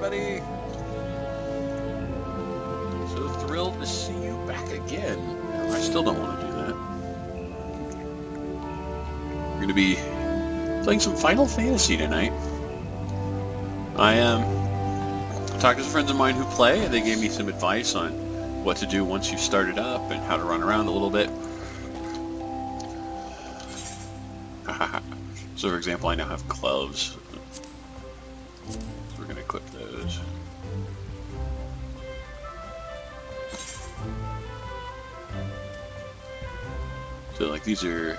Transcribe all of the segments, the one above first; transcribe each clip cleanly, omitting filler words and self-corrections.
everybody. So thrilled to see you back again. I still don't want to do that. We're going to be playing some Final Fantasy tonight. I talked to some friends of mine who play, and they gave me some advice on what to do once you start it up and how to run around a little bit. So for example, I now have gloves. So we're going to equip those. So like these are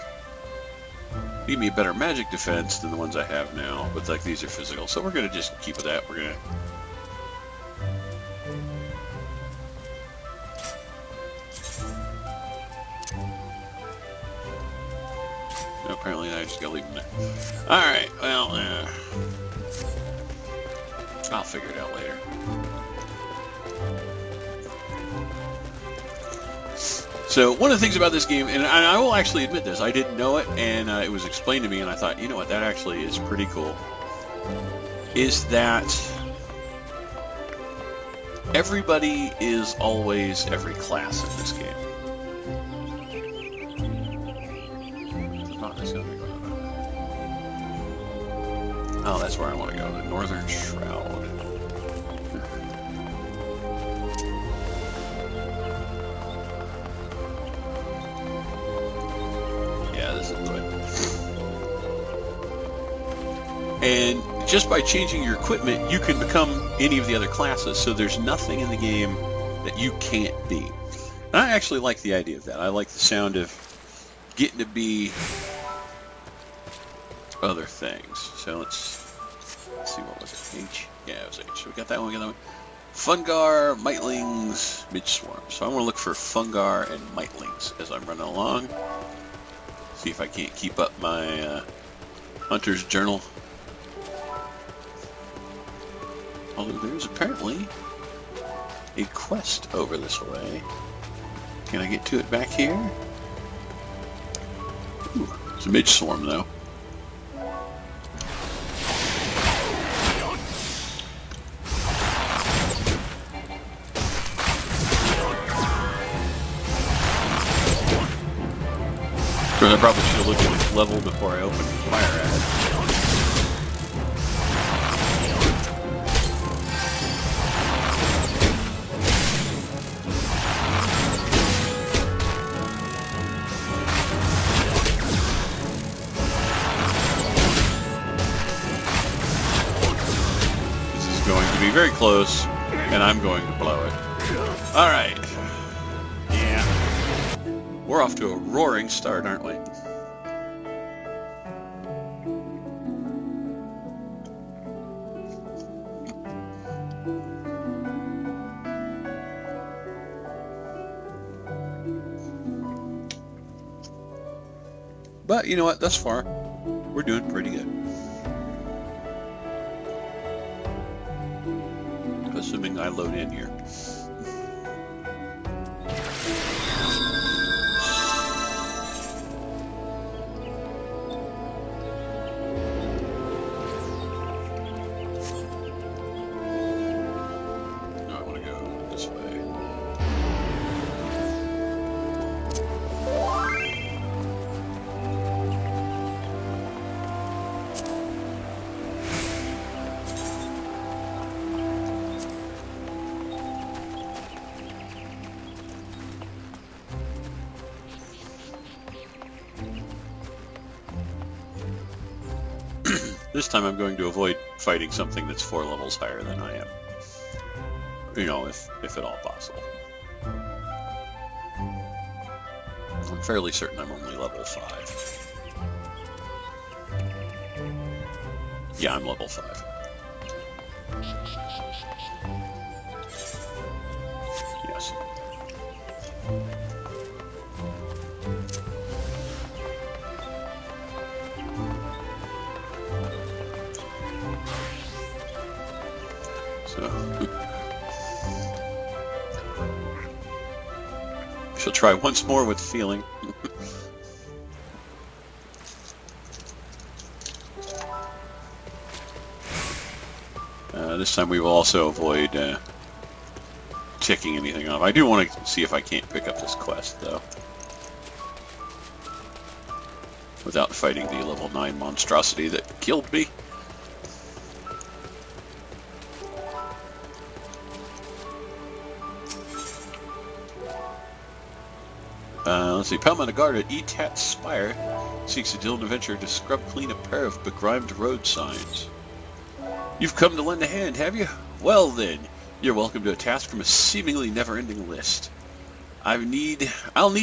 give me a better magic defense than the ones I have now, but like these are physical. So we're going to just keep with that. We're going to apparently I just gotta leave them there. Alright, well, I'll figure it out later. So, one of the things about this game, and I will actually admit this, I didn't know it, and it was explained to me, and I thought, you know what, that actually is pretty cool, is that everybody is always every class in this game. Oh, that's where I want to go, the Northern Shroud. Yeah, this is the way. And just by changing your equipment, you can become any of the other classes, so there's nothing in the game that you can't be. And I actually like the idea of that. I like the sound of getting to be other things. So let's see, what was it? H? Yeah, it was H. So we got that one, we got that one. Fungar, Mightlings, Midge Swarm. So I want to look for Fungar and Mightlings as I'm running along. See if I can't keep up my Hunter's Journal. Although there's apparently a quest over this way. Can I get to it back here? Ooh, it's a Midge Swarm though. I probably should have looked at its level before I opened the fire ad. This is going to be very close, and I'm going to blow it. Alright. Yeah. We're off to a roaring start, aren't we? But you know what? Thus far, we're doing pretty good. Assuming I load in here. This time I'm going to avoid fighting something that's 4 levels higher than I am. You know, if at all possible. I'm fairly certain I'm only level 5. Yeah, I'm level 5. Yes. So she'll try once more with feeling. this time we will also avoid checking anything off. I do want to see if I can't pick up this quest, though. Without fighting the level 9 monstrosity that killed me. Let's see. Pelman, a guard at Etat's Spire, seeks a deal an adventurer to scrub clean a pair of begrimed road signs. You've come to lend a hand, have you? Well then, you're welcome to a task from a seemingly never-ending list. I'll need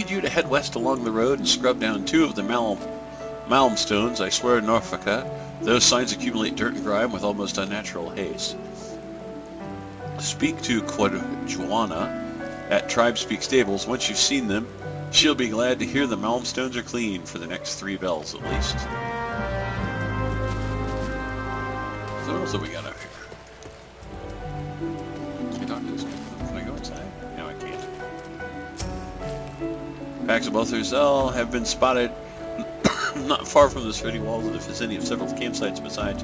you to head west along the road and scrub down 2 of the malm stones. I swear in Norfolka, those signs accumulate dirt and grime with almost unnatural haste. Speak to Quadjuana at Tribe Speak Stables. Once you've seen them, she'll be glad to hear the malm stones are clean for the next 3 bells at least. So what else have we got out here? Can I talk to this guy? Can I go inside? No, I can't. Packs of Buthers have been spotted not far from the city walls in the vicinity of several campsites besides.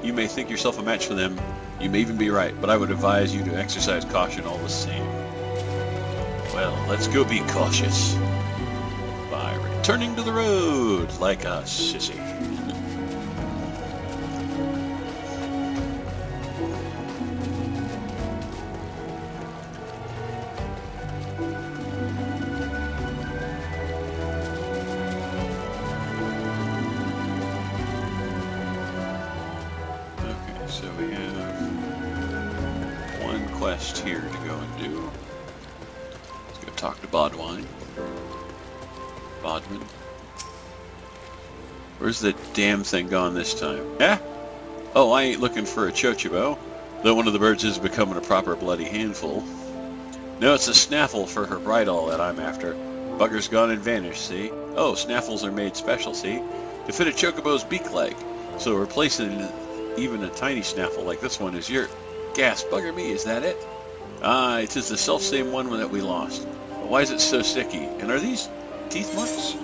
You may think yourself a match for them. You may even be right, but I would advise you to exercise caution all the same. Well, let's go be cautious by returning to the road like a sissy. Okay, so we have one quest here to go and do. Talk to Bodwine. Bodman. Where's the damn thing gone this time? Eh? Oh, I ain't looking for a chochobo, though one of the birds is becoming a proper bloody handful. No, it's a snaffle for her bridle that I'm after. Bugger's gone and vanished, see? Oh, snaffles are made special, see? To fit a chocobo's beak leg. So replacing even a tiny snaffle like this one is your... Gas, bugger me, is that it? Ah, it is the self-same one that we lost. Why is it so sticky? And are these teeth marks?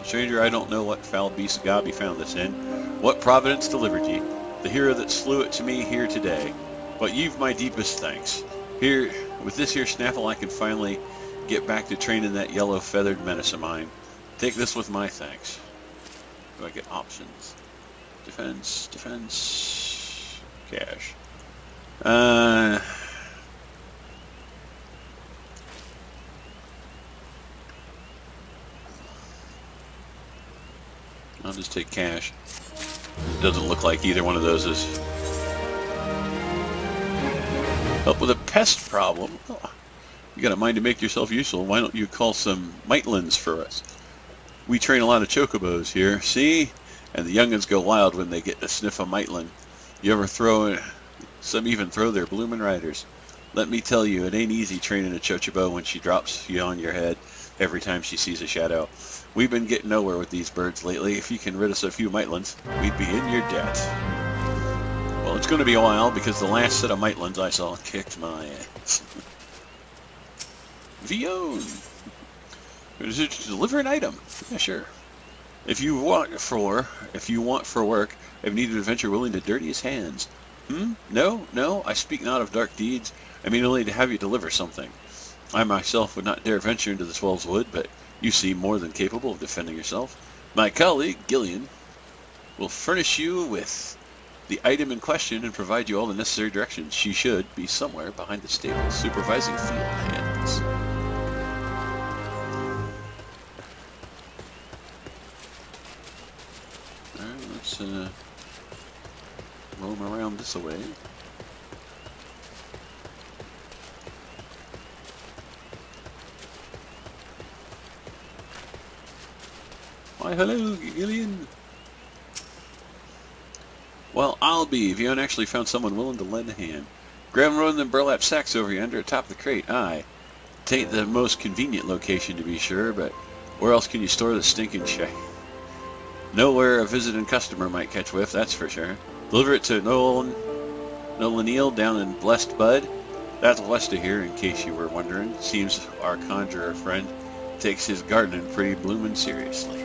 Stranger, I don't know what foul beast God be found this in. What providence delivered ye? The hero that slew it to me here today. But you've my deepest thanks. Here, with this here snaffle, I can finally get back to training that yellow feathered menace of mine. Take this with my thanks. Do I get options? Defense, cash. I'll just take cash. It doesn't look like either one of those is help with a pest problem. Oh, you got a mind to make yourself useful. Why don't you call some Mitelins for us? We train a lot of chocobos here, see? And the young'uns go wild when they get to sniff a Mitelin. You ever some even throw their bloomin' riders. Let me tell you, it ain't easy training a chochobo when she drops you on your head every time she sees a shadow. We've been getting nowhere with these birds lately. If you can rid us of a few Mitelins, we'd be in your debt. Well, it's going to be a while because the last set of Mitelins I saw kicked my ass. Vion! Deliver an item. Yeah, sure. If you want for work, I've needed an adventure willing to dirty his hands. No, I speak not of dark deeds. I mean only to have you deliver something. I myself would not dare venture into the 12's wood, but you seem more than capable of defending yourself. My colleague, Gillian, will furnish you with the item in question and provide you all the necessary directions. She should be somewhere behind the stable, supervising field hands. Alright, let's roam around this way. Why, hello, Gillian. Well, I'll be. Vion actually found someone willing to lend a hand. Grab one of them burlap sacks over yonder atop the crate. Aye. Tain't the most convenient location to be sure, but where else can you store the stinking shit? Nowhere a visiting customer might catch whiff, that's for sure. Deliver it to Nolan down in Blessed Bud. That's west of here, in case you were wondering. Seems our conjurer friend takes his gardening pretty bloomin' seriously.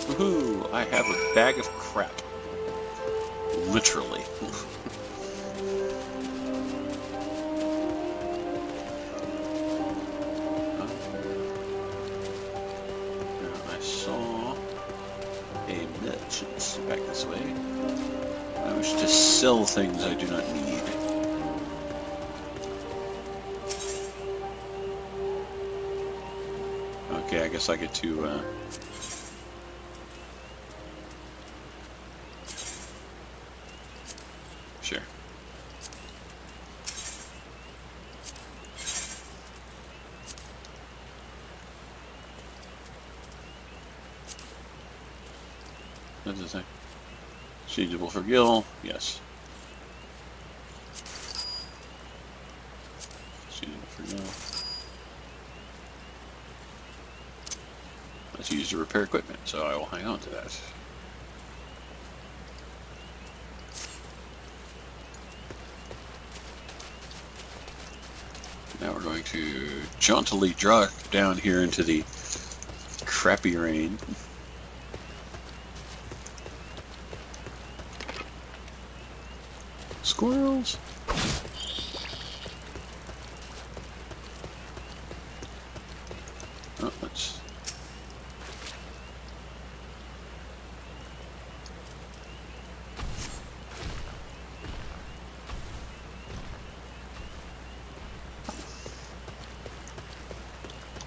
Woohoo! I have a bag of crap. Literally. I saw a merchant back this way. I wish to sell things I do not need. Okay, I guess I get to, sure. What does it say? Changeable for Gil, yes. Changeable for Gil. Let's use to repair equipment, so I will hang on to that. Now we're going to jauntily drop down here into the crappy rain. Squirrels! Oh, let's...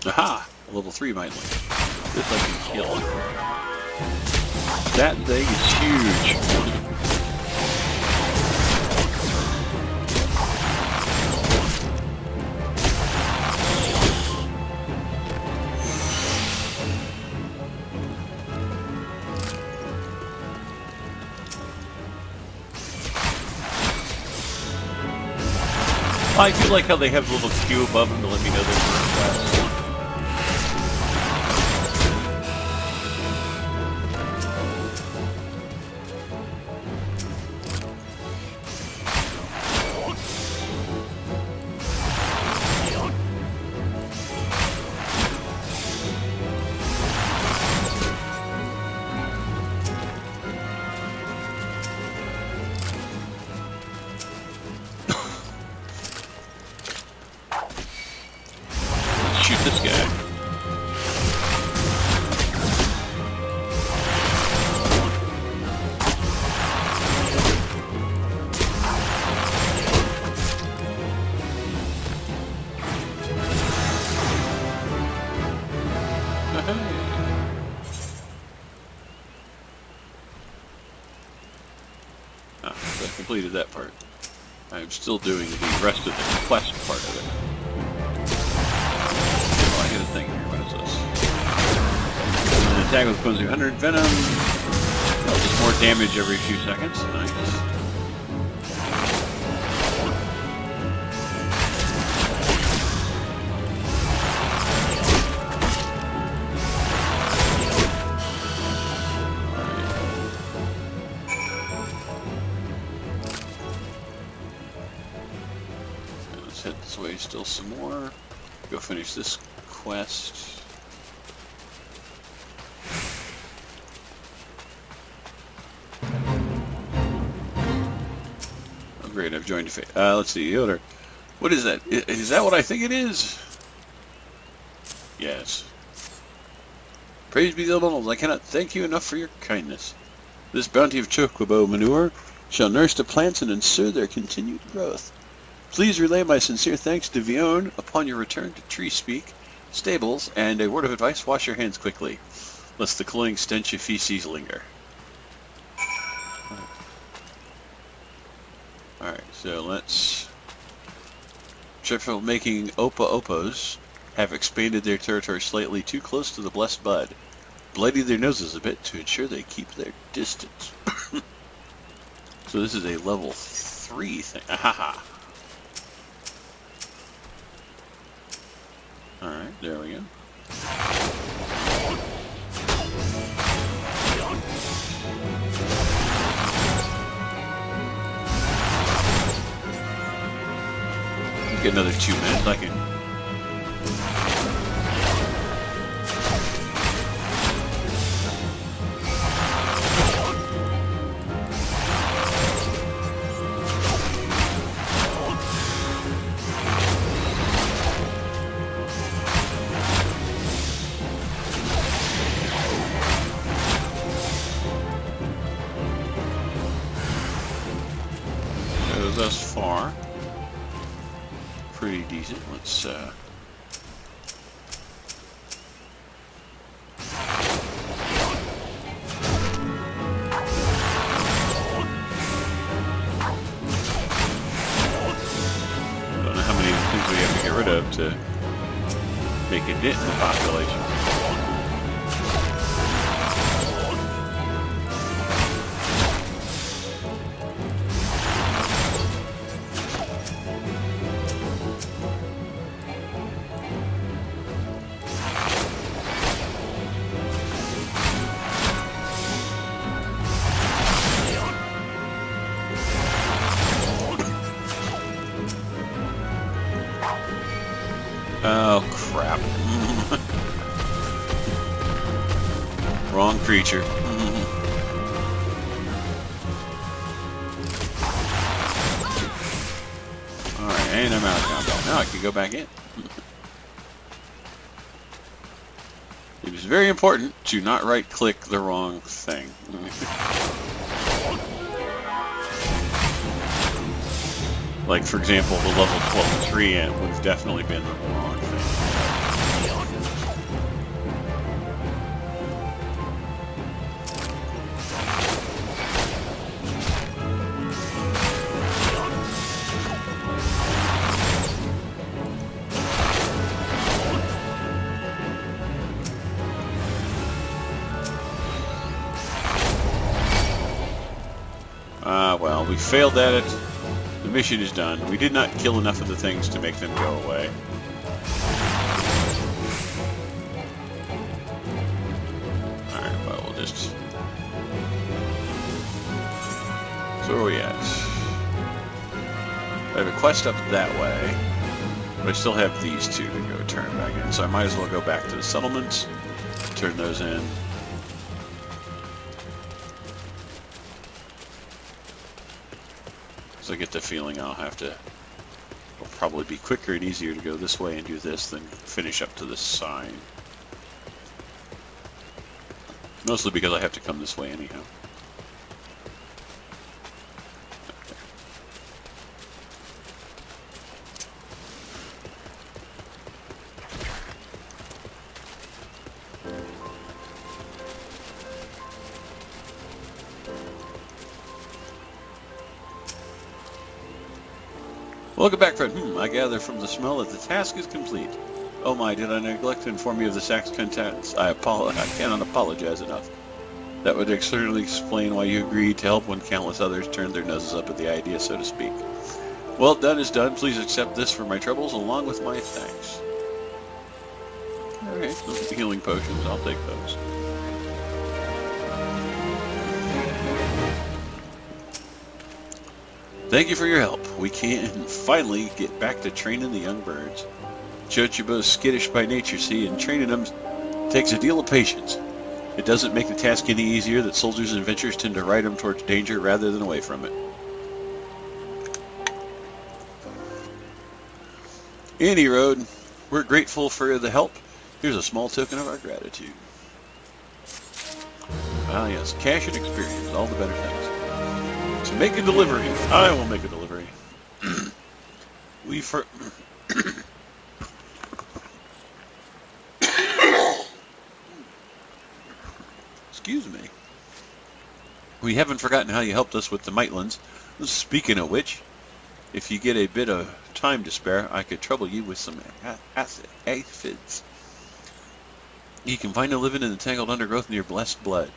Aha! A level 3 Mayne. This I can kill. That thing is huge. I do like how they have a little queue above them to let me know they're fast. Shoot this guy. Ah, so I completed that part. I'm still doing the rest of the quest part of it. Oh, I get a thing here. What is this? An attack with Quincy 100 Venom. Oh, just more damage every few seconds. Nice. Let's head this way still some more. Go finish this quest. Oh great, I've joined let's see, Yoder. What is that? Is that what I think it is? Yes. Praise be the Lord, I cannot thank you enough for your kindness. This bounty of chocobo manure shall nurse the plants and ensure their continued growth. Please relay my sincere thanks to Vione upon your return to Tree Speak, Stables, and a word of advice, wash your hands quickly, lest the cloying stench of feces linger. Alright, so let's... Triple making Opa-Opos have expanded their territory slightly too close to the blessed bud, bloody their noses a bit to ensure they keep their distance. So this is a level 3 thing. Ahaha! Alright, there we go. Get another 2 minutes, I can... thus far. Pretty decent. Let's don't know how many things we have to get rid of to make a dent in the population. Oh, crap. Wrong creature. Alright, and I'm out of combat. Now I can go back in. It is very important to not right-click the wrong thing. Like, for example, the level 12 tree ant would have definitely been the wrong thing. Well, we failed at it. The mission is done. We did not kill enough of the things to make them go away. Alright, well, we'll just... So where are we at? I have a quest up that way, but I still have these two to go turn back in, so I might as well go back to the settlements, turn those in. I get the feeling I'll have to, it'll probably be quicker and easier to go this way and do this than finish up to this sign. Mostly because I have to come this way anyhow. Welcome back, friend. I gather from the smell that the task is complete. Oh my, did I neglect to inform you of the sack's contents? I cannot apologize enough. That would certainly explain why you agreed to help when countless others turned their noses up at the idea, so to speak. Well, done is done. Please accept this for my troubles, along with my thanks. Okay, so healing potions. I'll take those. Thank you for your help. We can finally get back to training the young birds. Chochibo's skittish by nature, see, and training them takes a deal of patience. It doesn't make the task any easier that soldiers and adventurers tend to ride them towards danger rather than away from it. Any road, we're grateful for the help. Here's a small token of our gratitude. Ah yes, cash and experience, all the better things. To make a delivery. I will make a delivery. Excuse me. We haven't forgotten how you helped us with the Mitelands. Speaking of which, if you get a bit of time to spare, I could trouble you with some aphids. You can find them living in the tangled undergrowth near Blessed Blood.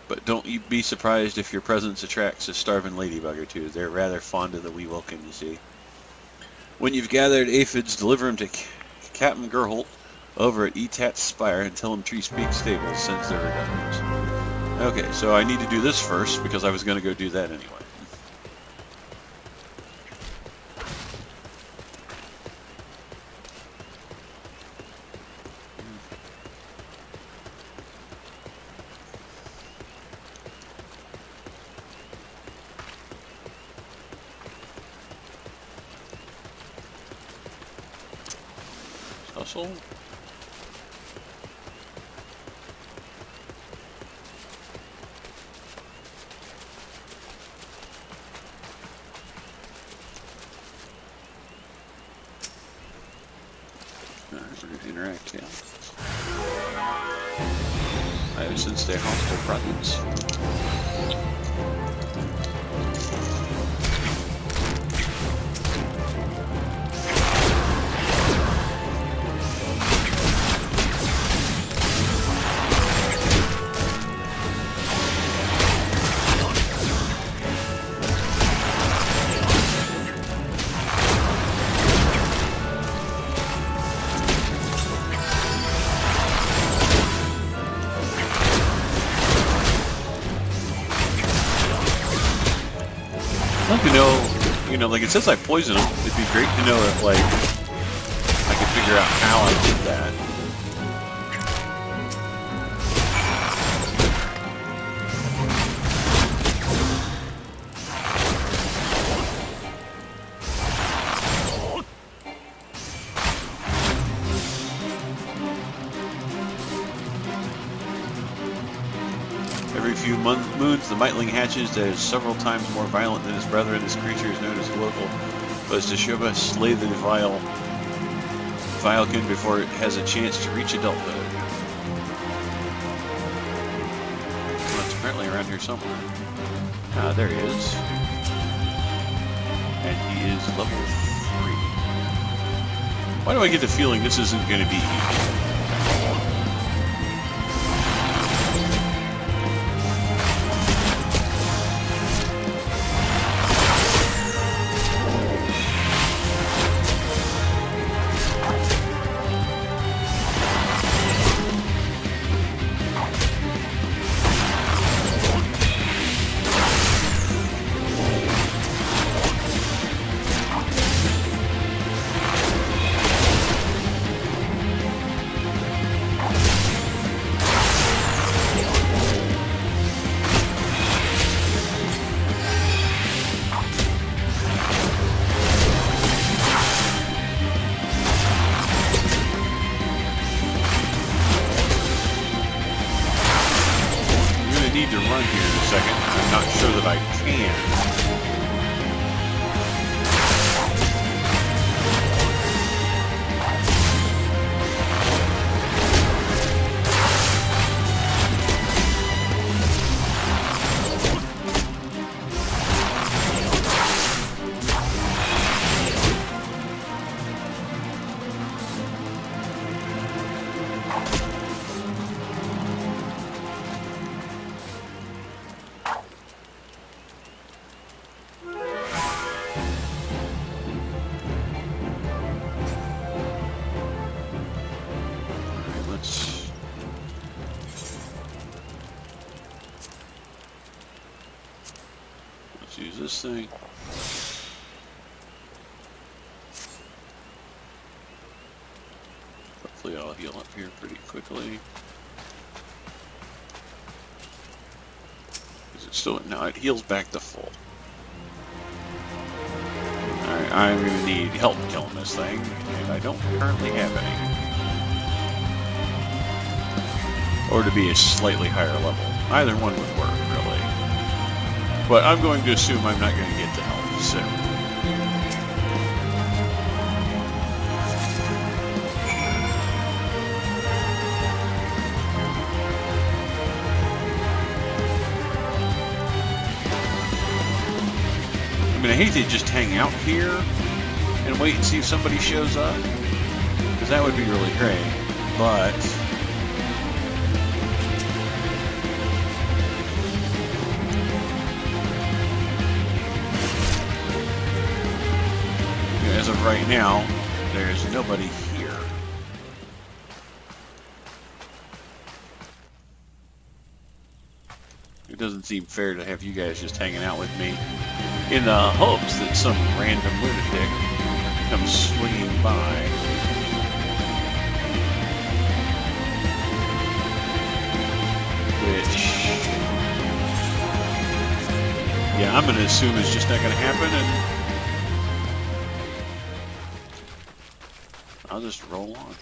But don't you be surprised if your presence attracts a starving ladybug or two. They're rather fond of the wee welcome, you see. When you've gathered aphids, deliver them to Captain Gerholt over at Etat's Spire and tell him Tree Peak Stables sends their regards. Okay, so I need to do this first because I was going to go do that anyway. Hustle. Yeah. I sense their hostile presence. I'd like to know, you know, like it says I poison them. It'd be great to know if, like, I could figure out how I did that. Every few moons, the Mightling hatches that is several times more violent than his brethren. This creature is known as the local Buzz slay the Vilekin before it has a chance to reach adulthood. Well, it's apparently around here somewhere. Ah, there he is. And he is level 3. Why do I get the feeling this isn't going to be easy? To run here in a second. I'm not sure that I can. Use this thing. Hopefully I'll heal up here pretty quickly. Is it still? No, it heals back to full. Alright, I'm gonna need help killing this thing, and I don't currently have any. Or to be a slightly higher level. Either one would work, really. But I'm going to assume I'm not going to get to help soon. I mean, I hate to just hang out here and wait and see if somebody shows up, because that would be really great, but as of right now, there's nobody here. It doesn't seem fair to have you guys just hanging out with me in the hopes that some random lunatic comes swinging by. Which, yeah, I'm going to assume it's just not going to happen, and I'll just roll on.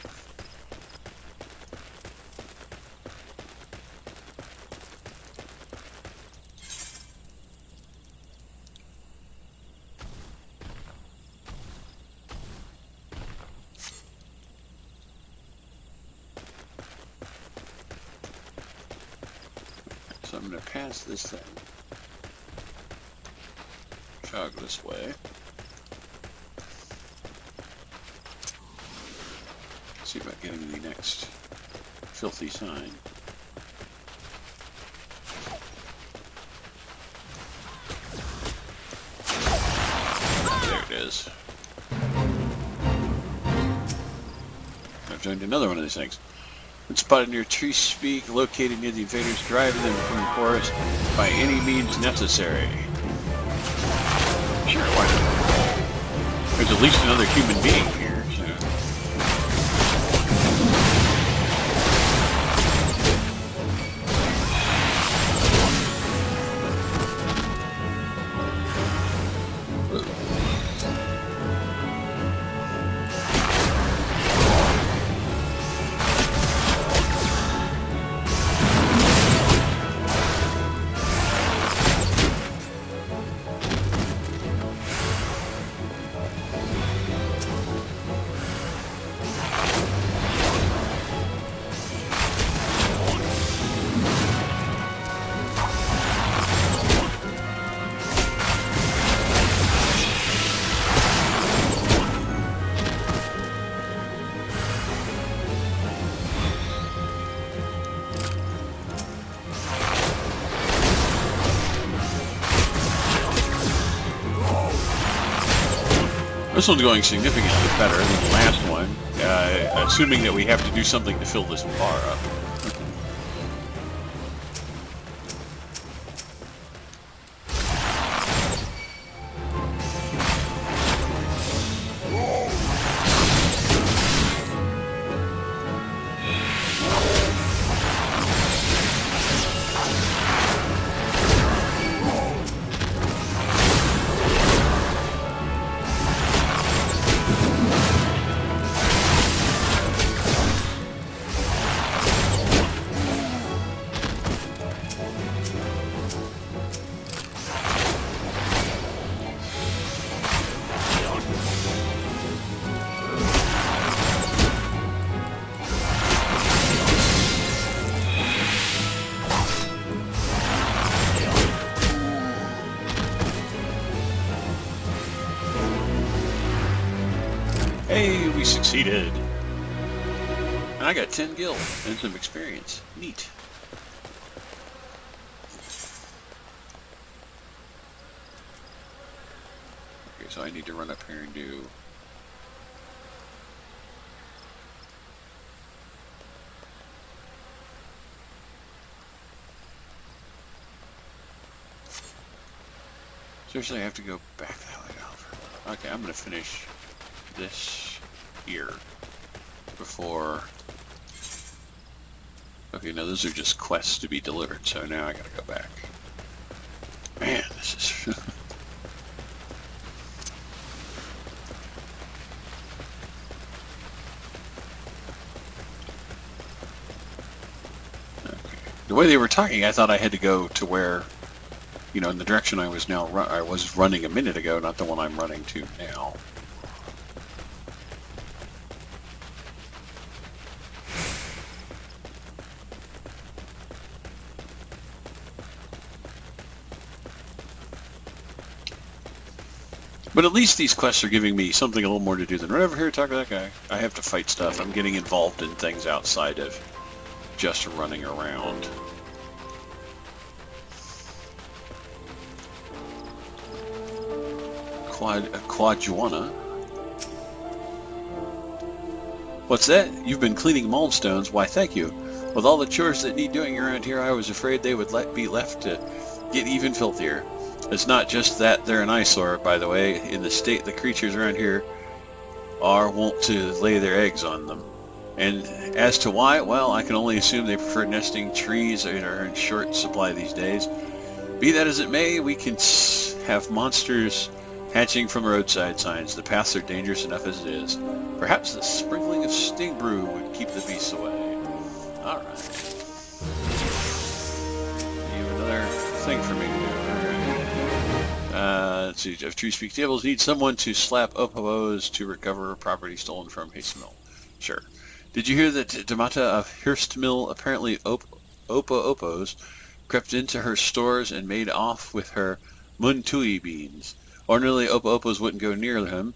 So I'm going to pass this thing. Jog this way. See about getting the next filthy sign. There it is. I've joined another one of these things. When spotted near tree speak, located near the invaders, drive them from the forest by any means necessary. Sure, why not? There's at least another human being here, so. This one's going significantly better than the last one, assuming that we have to do something to fill this bar up. Hey, we succeeded! And I got 10 gil and some experience. Neat. Okay, so I need to run up here and do... Seriously, I have to go back that way over. Okay, I'm gonna finish this here before. Okay, no, those are just quests to be delivered, so now I gotta go back. Man, this is okay. The way they were talking, I thought I had to go to where, you know, in the direction I was running a minute ago, not the one I'm running to now. But at least these quests are giving me something a little more to do than run over here, talk to that guy. I have to fight stuff. I'm getting involved in things outside of just running around. Quajuana. What's that? You've been cleaning Malmstones? Why, thank you. With all the chores that need doing around here, I was afraid they would be left to get even filthier. It's not just that they're an eyesore, by the way. In the state the creatures around here are wont to lay their eggs on them. And as to why, well, I can only assume they prefer nesting trees that are in short supply these days. Be that as it may, we can have monsters hatching from roadside signs. The paths are dangerous enough as it is. Perhaps the sprinkling of sting brew would keep the beasts away. Alright. You have another thing for me to do. Let's see, if Tree Speak Tables need someone to slap Opos to recover property stolen from Haste Mill. Sure. Did you hear that Damata of Hearst Mill apparently Opos crept into her stores and made off with her muntui beans. Ordinarily, Opa-Opos wouldn't go near him,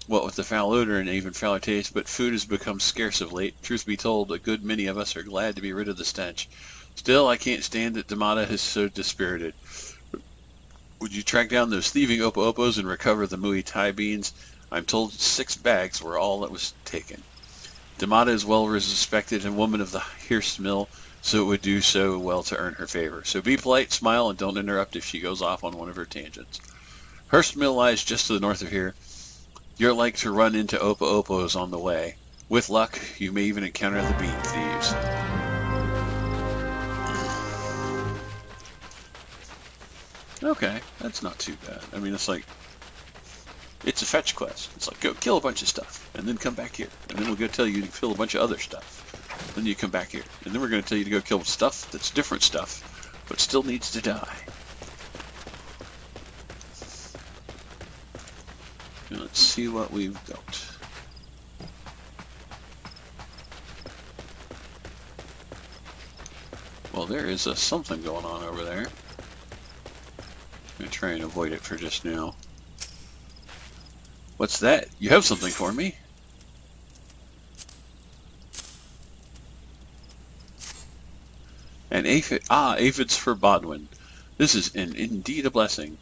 what with the foul odor and even fouler taste, but food has become scarce of late. Truth be told, a good many of us are glad to be rid of the stench. Still, I can't stand that Damata is so dispirited. Would you track down those thieving Opa-Opos and recover the Muay Thai beans? I'm told 6 bags were all that was taken. Damata is well respected and woman of the Hearst Mill, so it would do so well to earn her favor. So be polite, smile, and don't interrupt if she goes off on one of her tangents. Hearst Mill lies just to the north of here. You're like to run into Opa-Opos on the way. With luck, you may even encounter the bean thieves. Okay, that's not too bad. I mean, it's a fetch quest. It's like, go kill a bunch of stuff, and then come back here. And then we're going to tell you to kill a bunch of other stuff. Then you come back here. And then we're going to tell you to go kill stuff that's different stuff, but still needs to die. Now let's see what we've got. Well, there is something going on over there. I'm going to try and avoid it for just now. What's that? You have something for me? An aphid. Ah, aphids for Bodwin. This is indeed a blessing.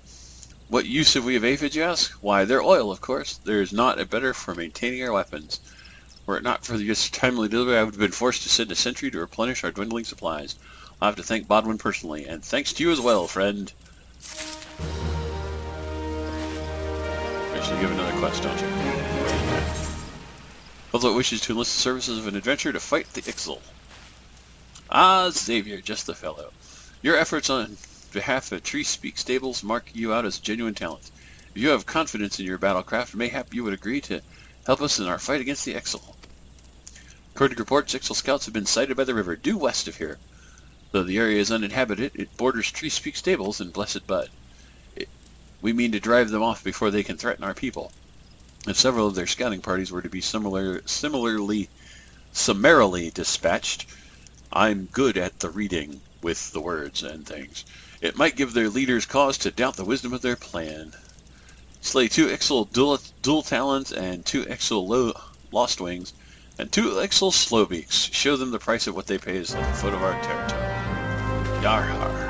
What use have we of aphids, you ask? Why, they're oil, of course. There is not a better for maintaining our weapons. Were it not for this timely delivery, I would have been forced to send a sentry to replenish our dwindling supplies. I'll have to thank Bodwin personally, and thanks to you as well, friend. Actually, give another quest, don't you? Although it wishes to enlist the services of an adventurer to fight the Ixal. Ah, Xavier, just the fellow. Your efforts on behalf of Tree Speak Stables mark you out as genuine talent. If you have confidence in your battlecraft, mayhap you would agree to help us in our fight against the Ixal. According to reports, Ixal scouts have been sighted by the river due west of here. Though the area is uninhabited, it borders Tree Speak Stables and Blessed Bud. We mean to drive them off before they can threaten our people. If several of their scouting parties were to be summarily dispatched, I'm good at the reading with the words and things. It might give their leaders cause to doubt the wisdom of their plan. Slay 2 Ixal dual talons and 2 Ixal lost wings, and 2 Ixal slowbeaks. Show them the price of what they pay is at the foot of our territory. Yarhar.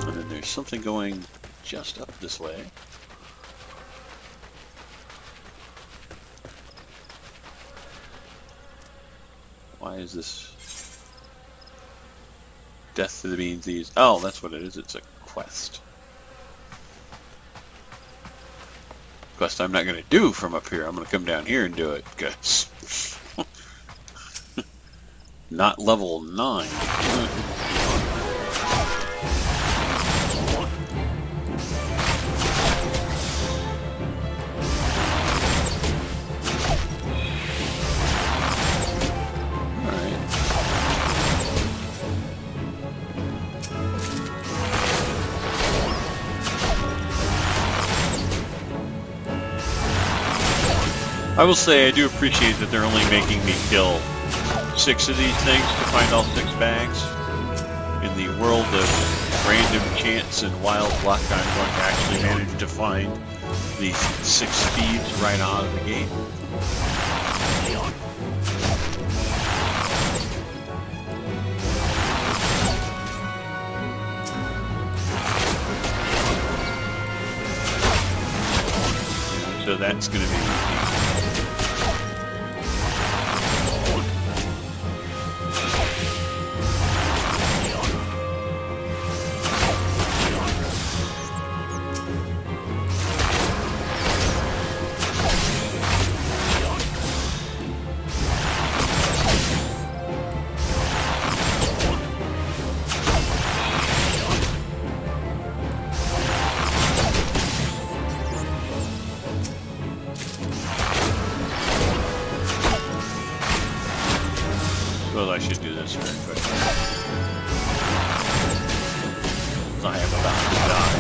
And then there's something going just up this way. Why is this? Death to the Bean Thieves. Oh, that's what it is. It's a quest. Quest I'm not going to do from up here. I'm going to come down here and do it, because not level 9. I will say I do appreciate that they're only making me kill 6 of these things to find all 6 bags. In the world of random chance and wild luck, I'm going to actually manage to find these 6 thieves right out of the gate. So that's going to be well, I should do this very quickly. I am about to die,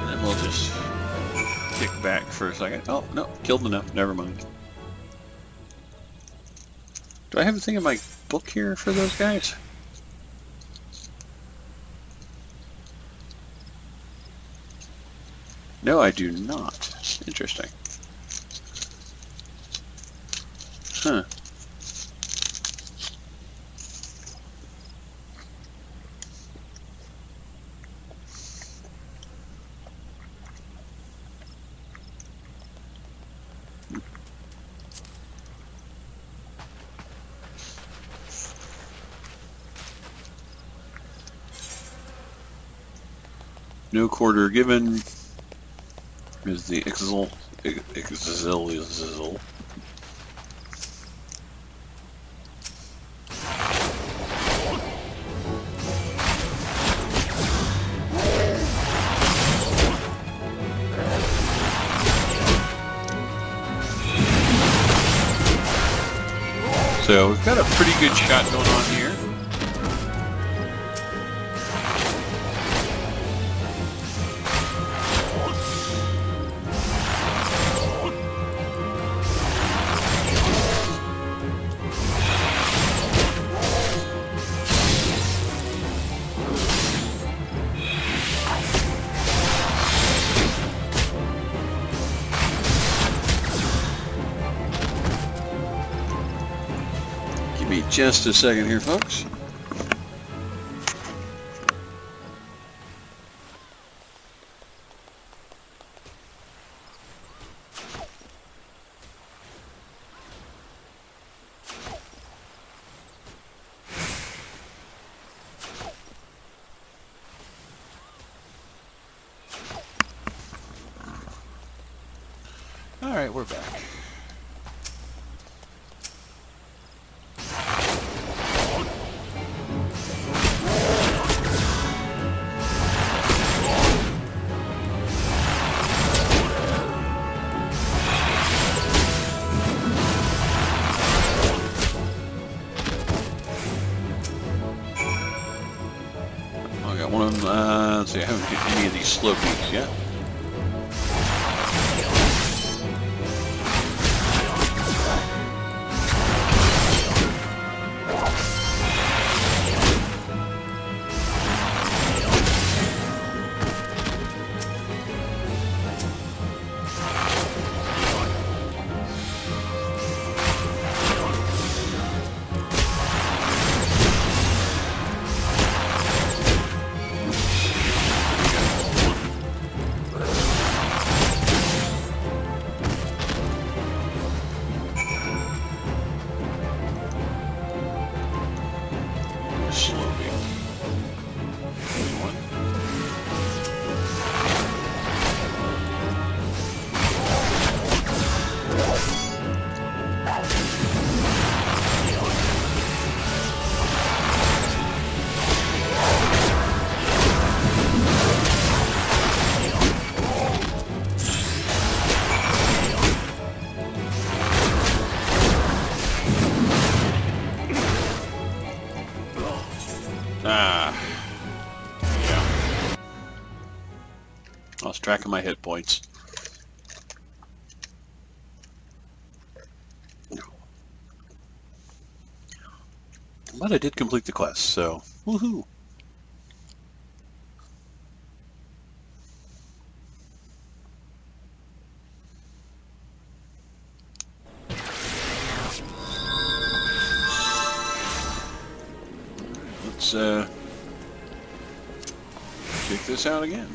and then we'll just kick back for a second. Oh, no, killed enough. Never mind. Do I have a thing in my book here for those guys? No, I do not. Interesting. Huh. No quarter given is the Ixil. So we've got a pretty good shot going on here. Give me just a second here, folks. All right, we're back. I got one of them. Let's see, I haven't hit any of these slow peaks yet. Yeah. Lost track of my hit points. But I did complete the quest, so woohoo! Let's check this out again.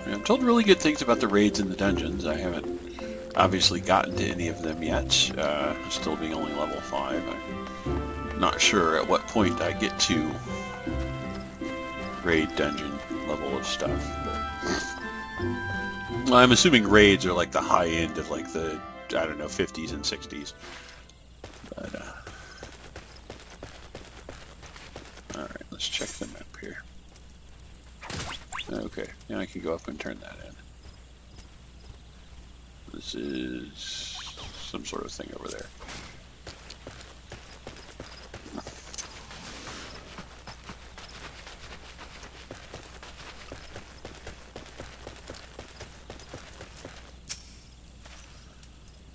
I'm told really good things about the raids in the dungeons. I haven't obviously gotten to any of them yet, still being only level 5. I'm not sure at what point I get to raid dungeon level of stuff, but I'm assuming raids are like the high end of like the, I don't know, 50s and 60s. But let's check the map here. Okay, now I can go up and turn that in. This is some sort of thing over there.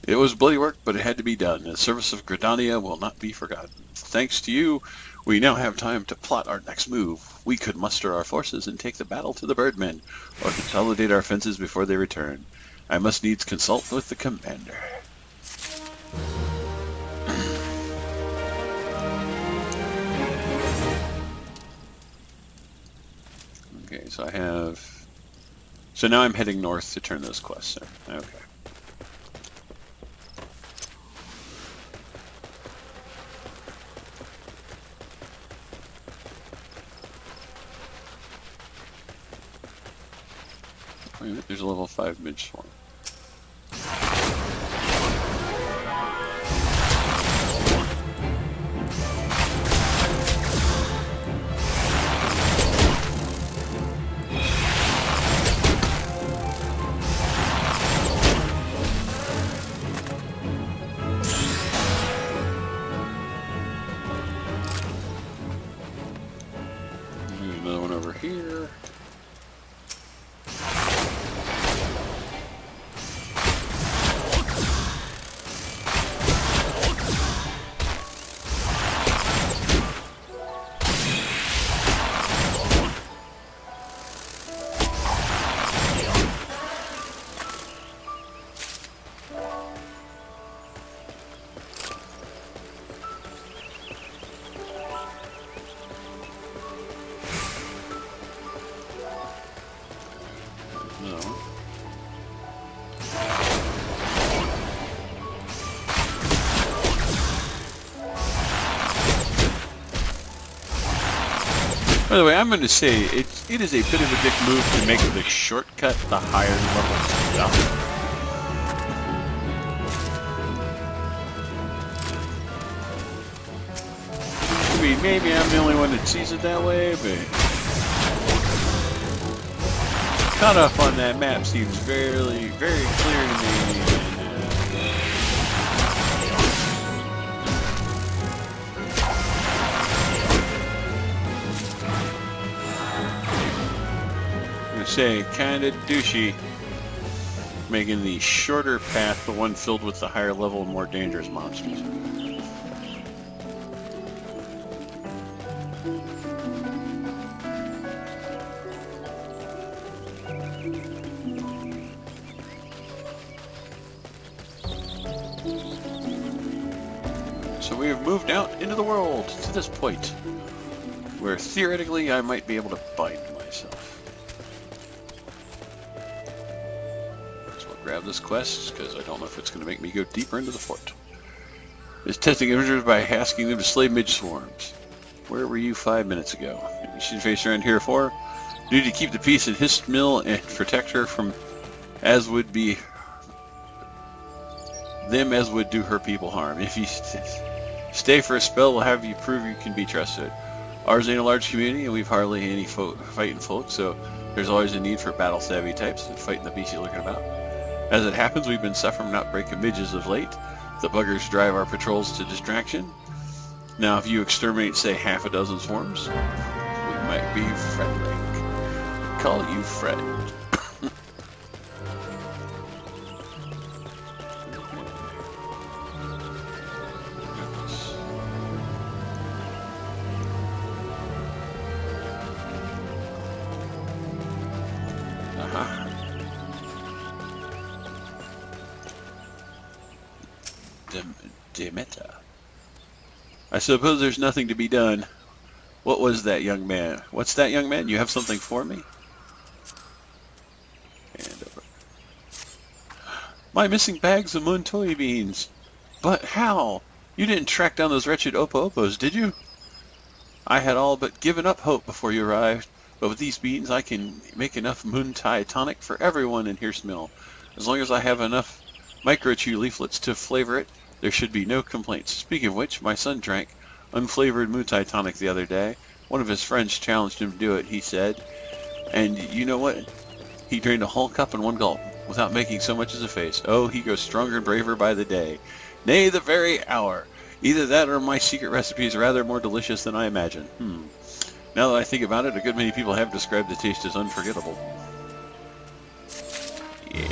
It was bloody work, but it had to be done. The service of Gridania will not be forgotten. Thanks to you, we now have time to plot our next move. We could muster our forces and take the battle to the Birdmen, or consolidate our fences before they return. I must needs consult with the commander. Okay, so I have... So now I'm heading north to turn those quests in. Okay. Wait a minute, there's a level 5 midge swarm. Another one over here. By the way, I'm going to say it is a bit of a dick move to make the shortcut the higher level stuff. I mean, maybe I'm the only one that sees it that way, but cutoff on that map seems very clear to me. Say, kind of douchey, making the shorter path the one filled with the higher level and more dangerous monsters. So we have moved out into the world to this point, where theoretically I might be able to bind myself. Grab this quest, because I don't know if it's going to make me go deeper into the fort. It's testing villagers by asking them to slay midge swarms. Where were you 5 minutes ago? You should face around here for. You need to keep the peace at Hist Mill and protect her from as would be them as would do her people harm. If you stay for a spell, we'll have you prove you can be trusted. Ours ain't a large community, and we've hardly any fighting folk, so there's always a need for battle-savvy types and fighting the beast you're looking about. As it happens, we've been suffering from an outbreak of midges of late. The buggers drive our patrols to distraction. Now, if you exterminate, say, half a dozen swarms, we might be friendly. Call you friend. Demeter. I suppose there's nothing to be done. What was that, young man? What's that, young man? You have something for me? And over. My missing bags of Muntoy beans. But how? You didn't track down those wretched Opo-Opos, did you? I had all but given up hope before you arrived, but with these beans I can make enough Moontai tonic for everyone in Hist Mill. As long as I have enough micro-chew leaflets to flavor it, there should be no complaints. Speaking of which, my son drank unflavored Mutai tonic the other day. One of his friends challenged him to do it, he said. And you know what? He drained a whole cup in one gulp, without making so much as a face. Oh, he grows stronger and braver by the day. Nay, the very hour. Either that or my secret recipe is rather more delicious than I imagine. Now that I think about it, a good many people have described the taste as unforgettable. Yeah.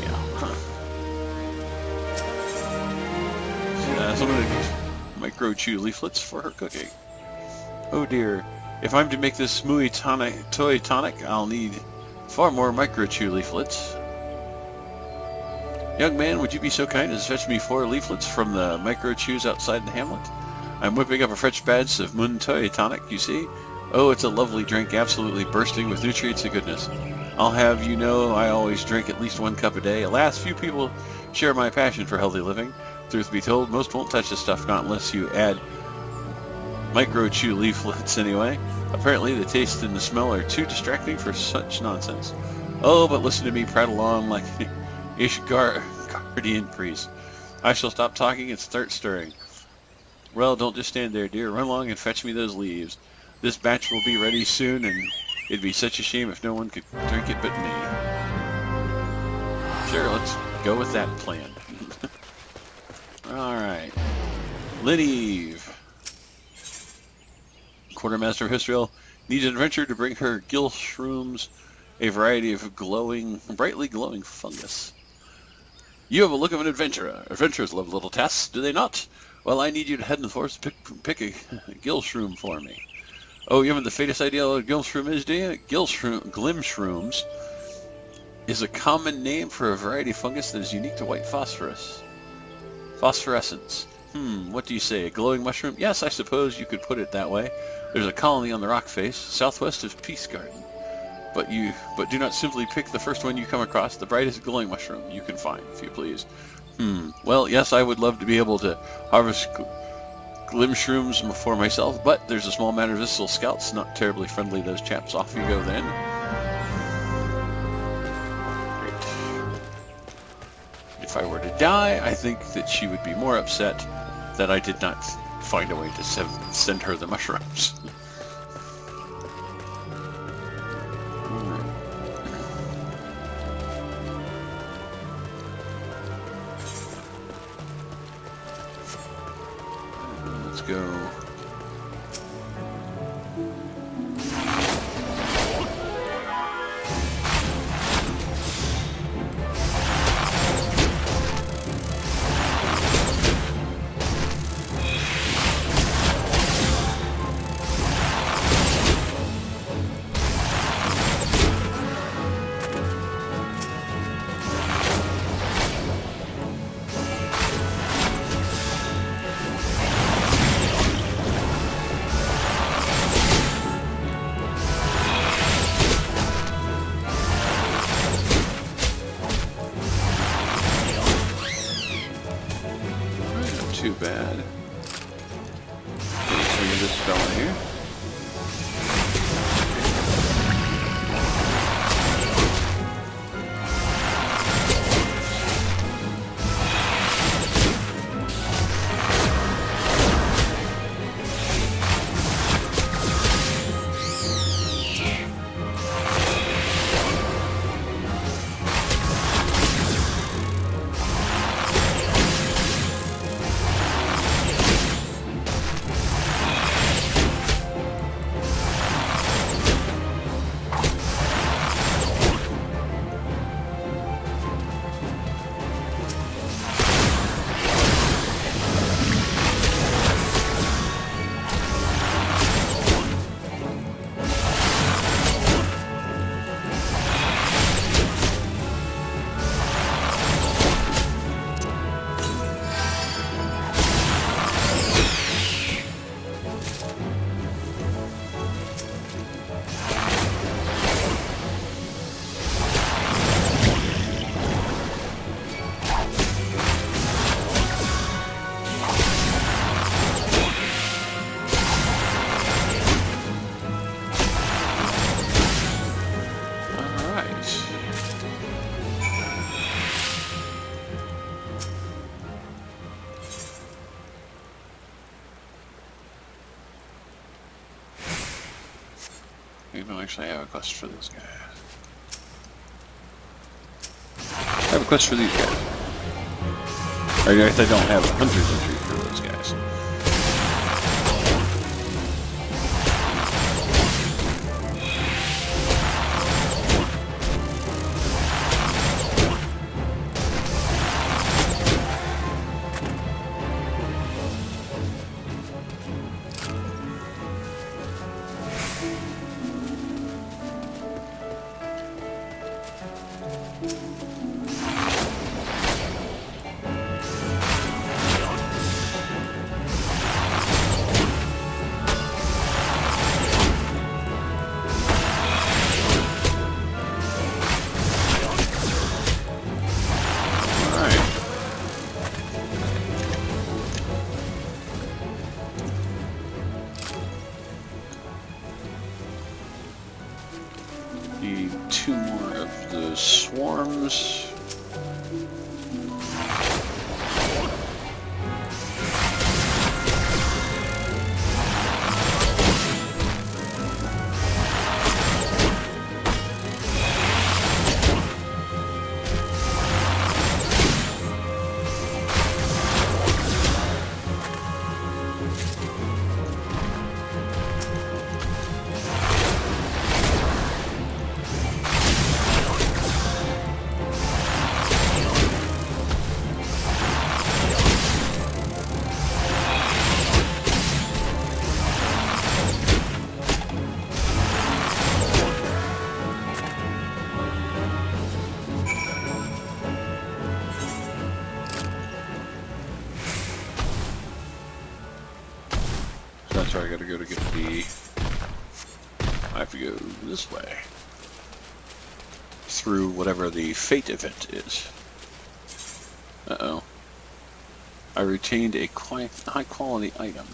So I'm going to micro-chew leaflets for her cooking. Oh dear. If I'm to make this toy tonic, I'll need far more micro-chew leaflets. Young man, would you be so kind as to fetch me 4 leaflets from the micro-chews outside the hamlet? I'm whipping up a fresh batch of Moon Toy Tonic, you see? Oh, it's a lovely drink, absolutely bursting with nutrients and goodness. I'll have you know I always drink at least 1 cup a day. Alas, few people share my passion for healthy living. Truth be told, most won't touch this stuff, not unless you add micro-chew leaflets anyway. Apparently the taste and the smell are too distracting for such nonsense. Oh, but listen to me prattle on like guardian priest. I shall stop talking and start stirring. Well, don't just stand there, dear. Run along and fetch me those leaves. This batch will be ready soon, and it'd be such a shame if no one could drink it but me. Sure, let's go with that plan. Alright. Leneve, Quartermaster of Histriel, needs an adventure to bring her gill shrooms, a variety of brightly glowing fungus. You have a look of an adventurer. Adventurers love little tasks, do they not? Well, I need you to head in the forest to pick a gill shroom for me. Oh, you haven't the faintest idea what a gill shroom is, do you? Glim shrooms is a common name for a variety of fungus that is unique to white phosphorescence. What do you say? A glowing mushroom? Yes, I suppose you could put it that way. There's a colony on the rock face, southwest of Peace Garden. But do not simply pick the first one you come across, the brightest glowing mushroom you can find, if you please. Well, yes, I would love to be able to harvest glim shrooms for myself, but there's a small matter of Visceral Scouts, not terribly friendly, those chaps. Off you go then. If I were to die, I think that she would be more upset that I did not find a way to send her the mushrooms. Let's go. Too bad. Let's bring this fella here. We don't actually have a quest for this guy. I have a quest for these guys. Or I guess I don't have a hunter's entry for those guys. Need 2 more of the swarms. That's where I gotta go to get the... I have to go this way. Through whatever the fate event is. Uh-oh. I retained a high quality item.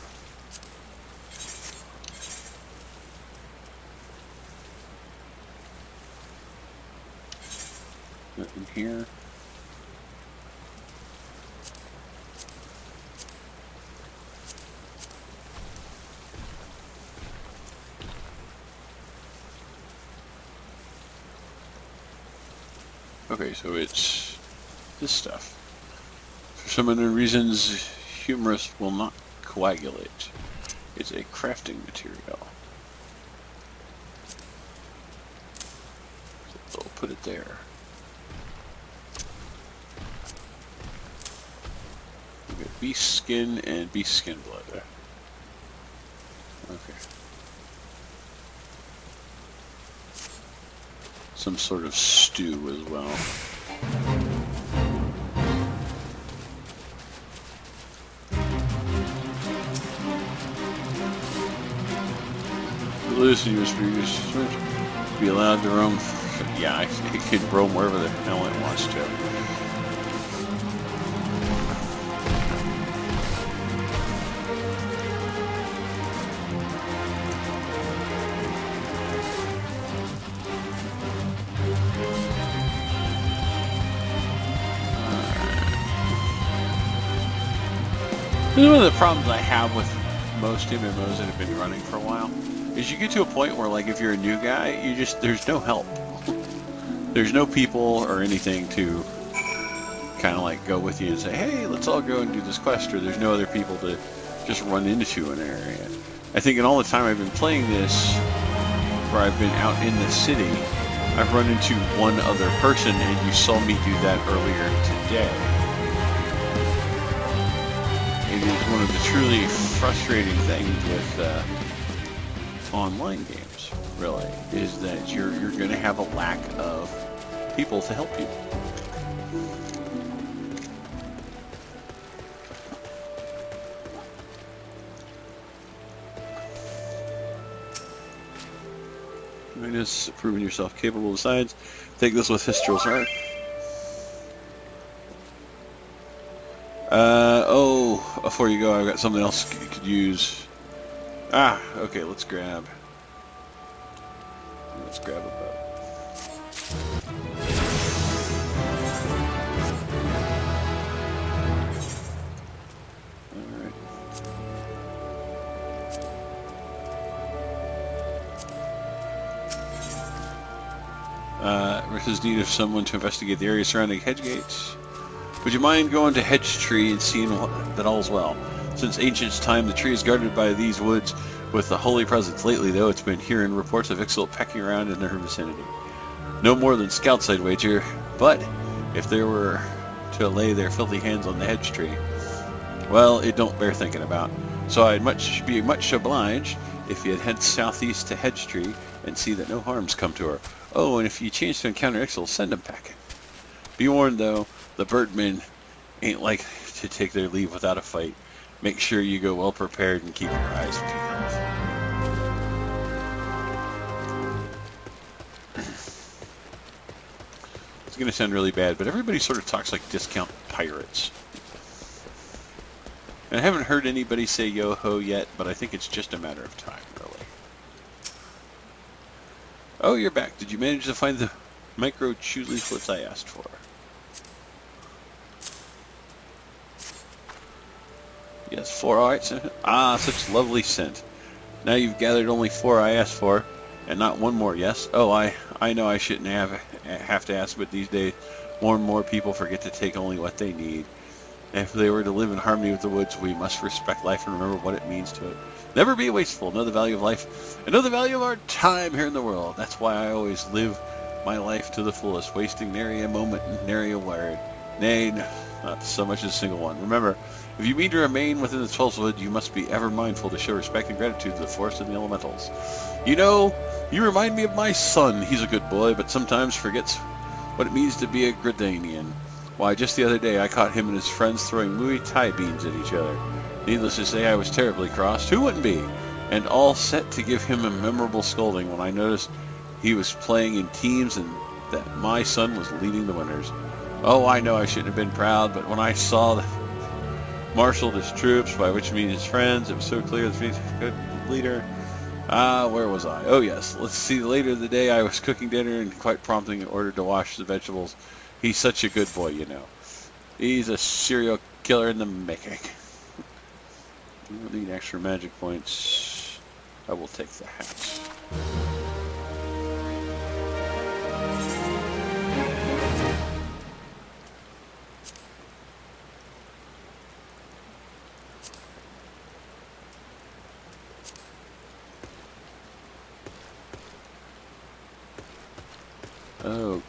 In here. Okay, so it's this stuff. For some unknown reasons, humerus will not coagulate. It's a crafting material. So we'll put it there. We got beast skin and beast skin blood. Okay. Some sort of stew as well. Loose and use be allowed to roam. Yeah, it can roam wherever the hell it wants to. This is one of the problems I have with most MMOs that have been running for a while, is you get to a point where, like, if you're a new guy, there's no help. There's no people or anything to kind of like go with you and say, hey, let's all go and do this quest, or there's no other people to just run into an area. I think in all the time I've been playing this, where I've been out in the city, I've run into one other person, and you saw me do that earlier today. It is one of the truly frustrating things with online games, really, is that you're going to have a lack of people to help you. Just proving yourself capable. Besides, take this with Histrel's Heart. Oh, before you go, I've got something else you could use. Ah, okay, let's grab a bow. Alright. Versus need of someone to investigate the area surrounding hedge gates. Would you mind going to Hedge Tree and seeing that all's well? Since ancient time, the tree is guarded by these woods with the holy presence. Lately, though, it's been hearing reports of Ixal pecking around in her vicinity. No more than scouts, I'd wager, but if they were to lay their filthy hands on the hedge tree, well, it don't bear thinking about. So I'd be much obliged if you'd head southeast to Hedge Tree and see that no harm's come to her. Oh, and if you change to encounter Ixal, send them packing. Be warned, though, the birdmen ain't like to take their leave without a fight. Make sure you go well prepared and keep your eyes peeled. It's going to sound really bad, but everybody sort of talks like discount pirates. And I haven't heard anybody say yo-ho yet, but I think it's just a matter of time, really. Oh, you're back. Did you manage to find the micro chew leaflets I asked for? Yes, 4. Alright. Ah, such lovely scent. Now you've gathered only 4 I asked for, and not one more, yes? Oh, I know I shouldn't have to ask, but these days more and more people forget to take only what they need. If they were to live in harmony with the woods, we must respect life and remember what it means to it. Never be wasteful. Know the value of life, and know the value of our time here in the world. That's why I always live my life to the fullest, wasting nary a moment and nary a word. Nay, not so much as a single one. Remember, if you mean to remain within the 12th wood, you must be ever mindful to show respect and gratitude to the forest and the elementals. You know, you remind me of my son. He's a good boy, but sometimes forgets what it means to be a Gradanian. Why, just the other day I caught him and his friends throwing Muay Thai beans at each other. Needless to say, I was terribly crossed. Who wouldn't be? And all set to give him a memorable scolding when I noticed he was playing in teams and that my son was leading the winners. Oh, I know I shouldn't have been proud, but when I saw the marshaled his troops, by which means his friends, it was so clear that he was a good leader. Ah, where was I? Oh, yes. Let's see. Later in the day, I was cooking dinner and quite promptly ordered to wash the vegetables. He's such a good boy, you know. He's a serial killer in the making. I need extra magic points. I will take the hat. Okay.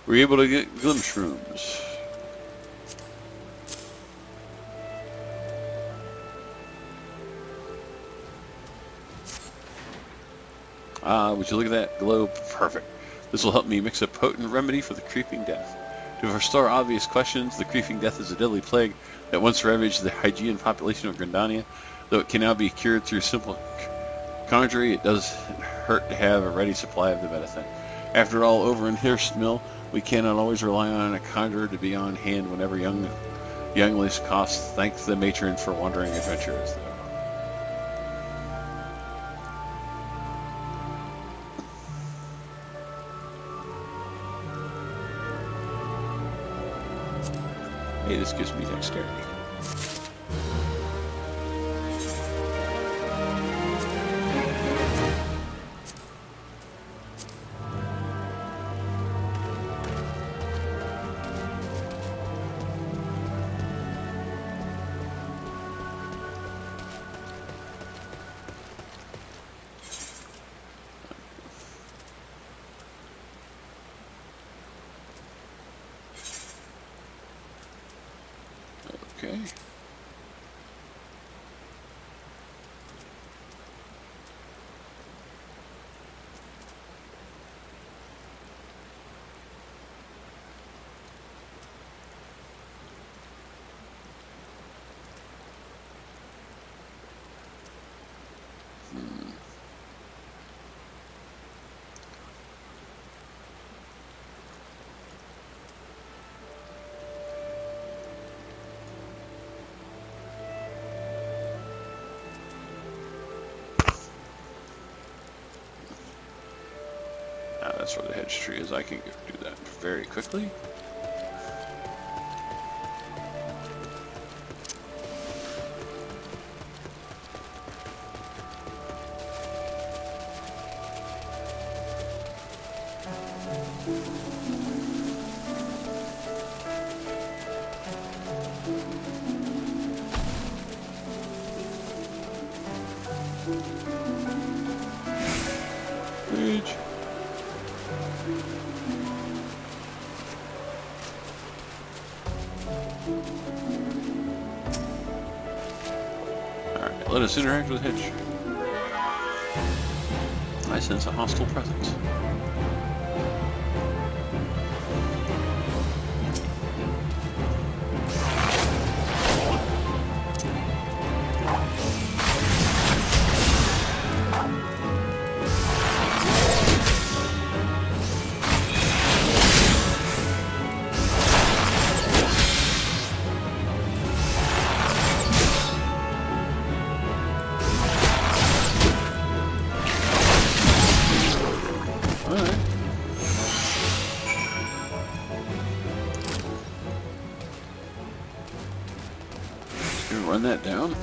We're able to get glimshrooms. Ah, would you look at that globe? Perfect. This will help me mix a potent remedy for the creeping death. To forestall obvious questions, the creeping death is a deadly plague that once ravaged the Hygean population of Grandania. Though it can now be cured through simple conjuring, it doesn't hurt to have a ready supply of the medicine. After all, over in Hirst Mill, we cannot always rely on a conjurer to be on hand whenever younglings cost. Thank the matron for wandering adventurers, though. Hey, this gives me dexterity. Okay. That's where the hedge tree is. I can go do that very quickly. Alright, let us interact with Hitch. I sense a hostile presence. Run that down.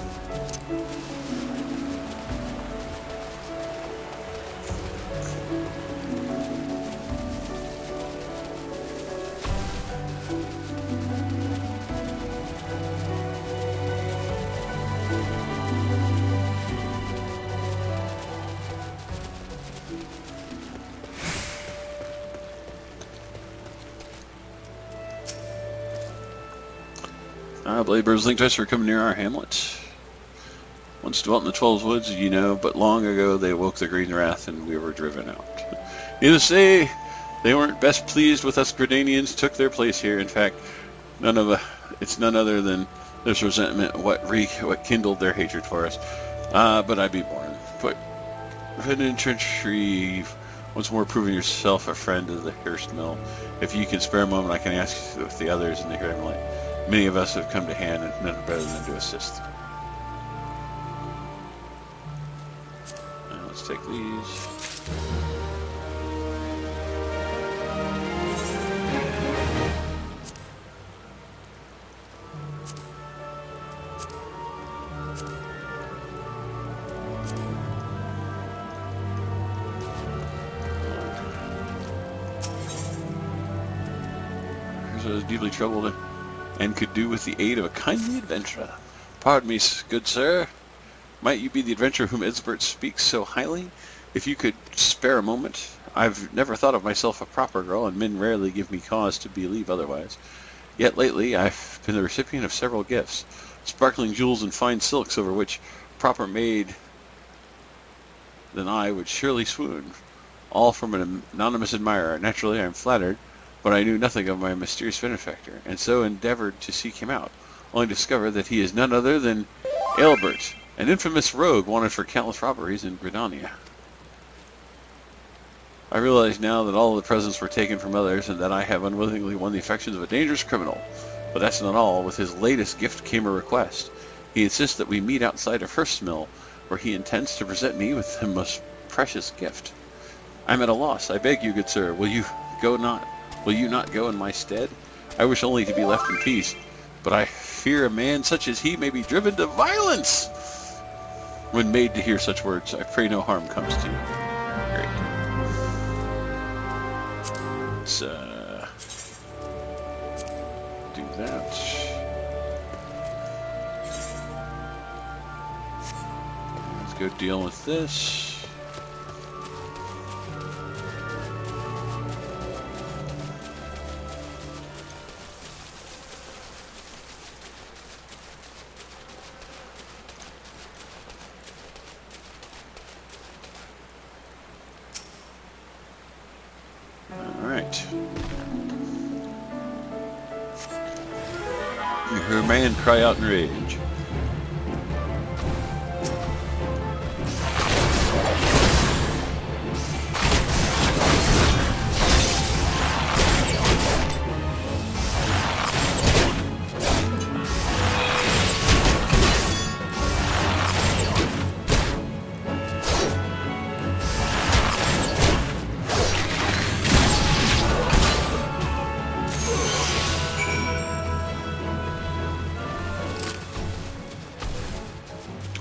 Bladebirds linked us for coming near our hamlet. Once dwelt in the 12 woods, you know, but long ago they awoke the green wrath and we were driven out. Needless to say, they weren't best pleased with us Gridanians took their place here. In fact, it's none other than this resentment what kindled their hatred for us. But I be born. Put in tree once more proving yourself a friend of the Hearst Mill. If you can spare a moment, I can ask with the others in the Hamlet. Many of us have come to hand and none better than to assist. Now let's take these. Here's what I was deeply troubled and could do with the aid of a kindly adventurer. Pardon me, good sir. Might you be the adventurer whom Edsbert speaks so highly? If you could spare a moment. I've never thought of myself a proper girl, and men rarely give me cause to believe otherwise. Yet lately I've been the recipient of several gifts, sparkling jewels and fine silks over which proper maid than I would surely swoon. All from an anonymous admirer. Naturally I am flattered, but I knew nothing of my mysterious benefactor, and so endeavored to seek him out, only to discover that he is none other than Aelbert, an infamous rogue wanted for countless robberies in Gridania. I realize now that all of the presents were taken from others, and that I have unwillingly won the affections of a dangerous criminal. But that's not all. With his latest gift came a request. He insists that we meet outside of Hearst Mill, where he intends to present me with the most precious gift. I'm at a loss. I beg you, good sir, will you not go in my stead? I wish only to be left in peace, but I fear a man such as he may be driven to violence. When made to hear such words, I pray no harm comes to you. Great. Let's do that. Let's go deal with this. Her man cry out in rage.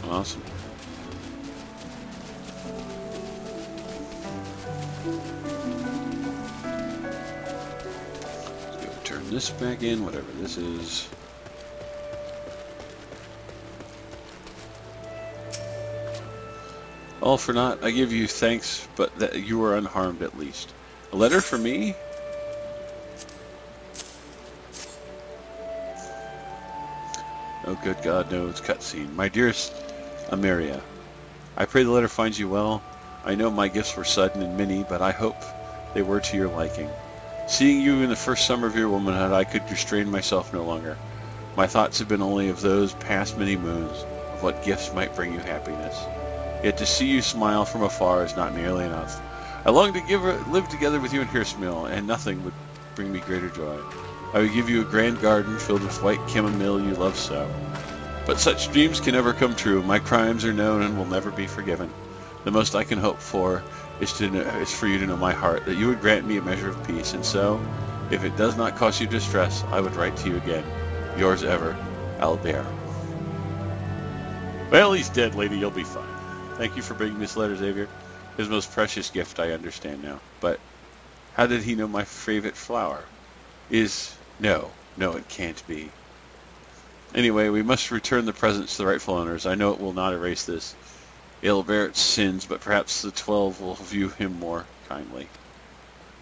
Awesome. Let's go turn this back in, whatever this is. All for naught, I give you thanks, but that you are unharmed at least. A letter for me? Oh, good God, no, it's cutscene. My dearest Ameria, I pray the letter finds you well. I know my gifts were sudden and many, but I hope they were to your liking. Seeing you in the first summer of your womanhood, I could restrain myself no longer. My thoughts have been only of those past many moons, of what gifts might bring you happiness. Yet to see you smile from afar is not nearly enough. I long to live together with you in Hirschmill, and nothing would bring me greater joy. I would give you a grand garden filled with white chamomile you love so. But such dreams can never come true. My crimes are known and will never be forgiven. The most I can hope for is for you to know my heart, that you would grant me a measure of peace, and so, if it does not cause you distress, I would write to you again. Yours ever, Albert. Well, he's dead, lady. You'll be fine. Thank you for bringing this letter, Xavier. His most precious gift, I understand now. But how did he know my favorite flower? No, it can't be. Anyway, we must return the presents to the rightful owners. I know it will not erase this Albert's sins, but perhaps the 12 will view him more kindly.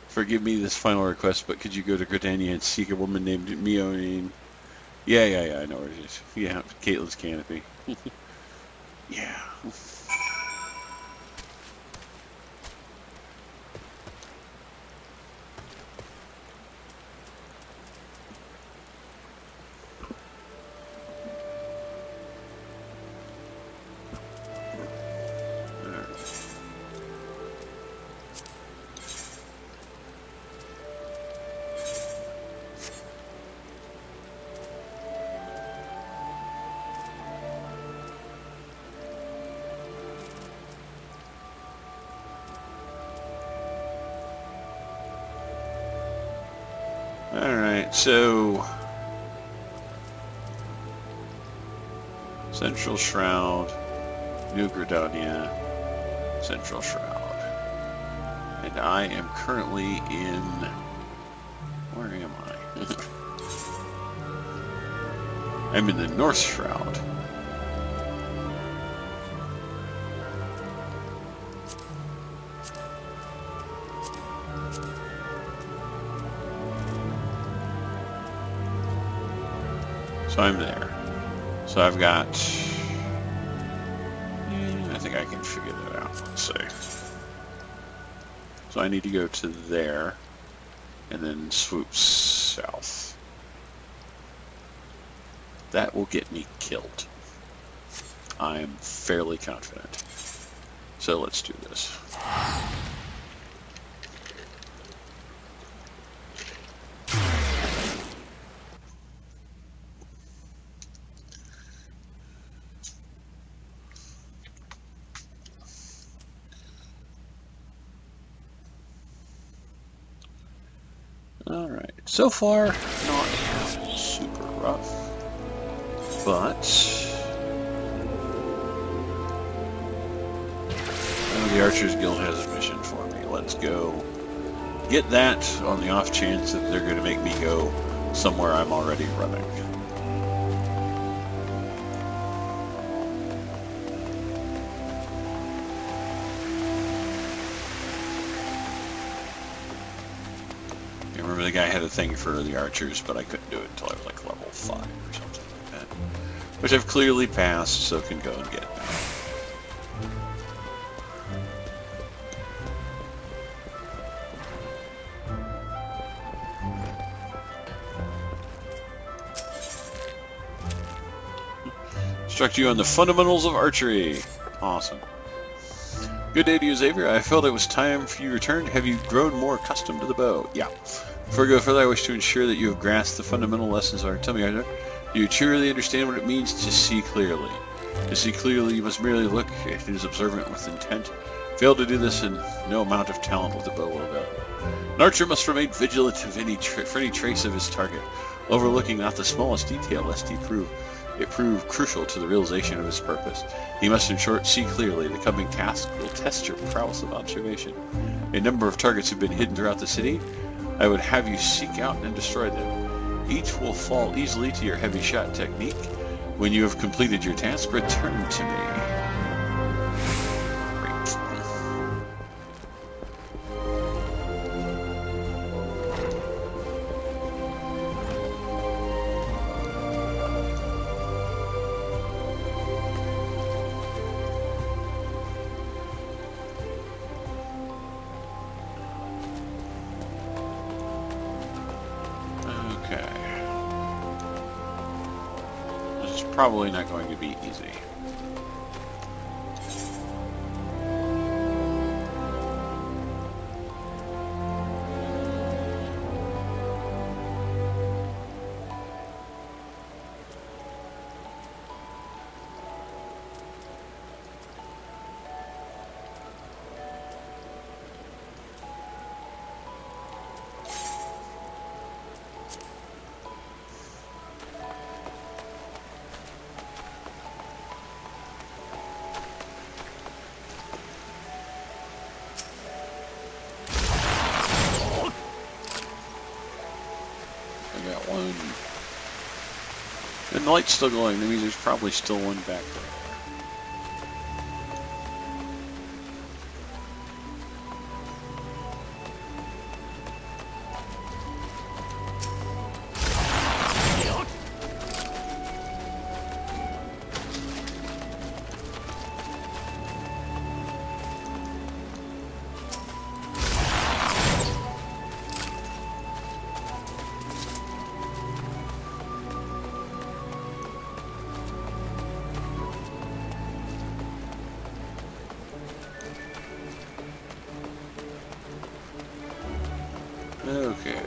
Forgive me this final request, but could you go to Gridania and seek a woman named Mayne? Yeah, I know where it is. Yeah, Caitlin's canopy. Yeah. Alright, so Central Shroud, New Gridania, Central Shroud. And I am currently in... Where am I? I'm in the North Shroud. So I'm there. So I've got... I think I can figure that out. Let's see. So I need to go to there, and then swoop south. That will get me killed. I'm fairly confident. So let's do this. Alright, so far, not super rough, but the Archers Guild has a mission for me. Let's go get that on the off chance that they're going to make me go somewhere I'm already running. The guy had a thing for the archers, but I couldn't do it until I was like level 5 or something like that. Which I've clearly passed, so can go and get now. Instruct you on the fundamentals of archery. Awesome. Good day to you, Xavier. I felt it was time for you to return. Have you grown more accustomed to the bow? Yeah. Before I go further, I wish to ensure that you have grasped the fundamental lessons of art. Tell me, Arthur, do you truly understand what it means to see clearly? To see clearly, you must merely look. It is observant with intent. Fail to do this, and no amount of talent with the bow will avail. An archer must remain vigilant for any trace of his target, overlooking not the smallest detail, lest it prove crucial to the realization of his purpose. He must, in short, see clearly. The coming task will test your prowess of observation. A number of targets have been hidden throughout the city. I would have you seek out and destroy them. Each will fall easily to your heavy shot technique. When you have completed your task, return to me. Great. it's probably not going to be easy. And the light's still glowing, that means there's probably still one back there. Okay.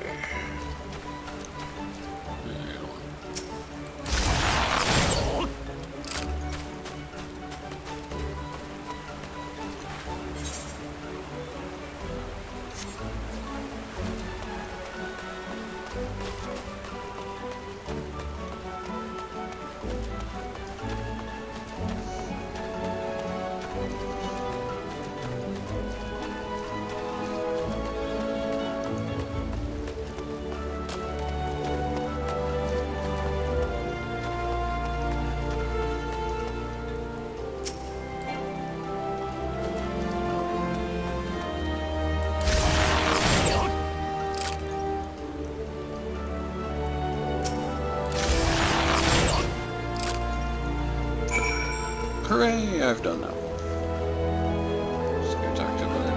Hooray, I've done that one. Just gonna talk to Brother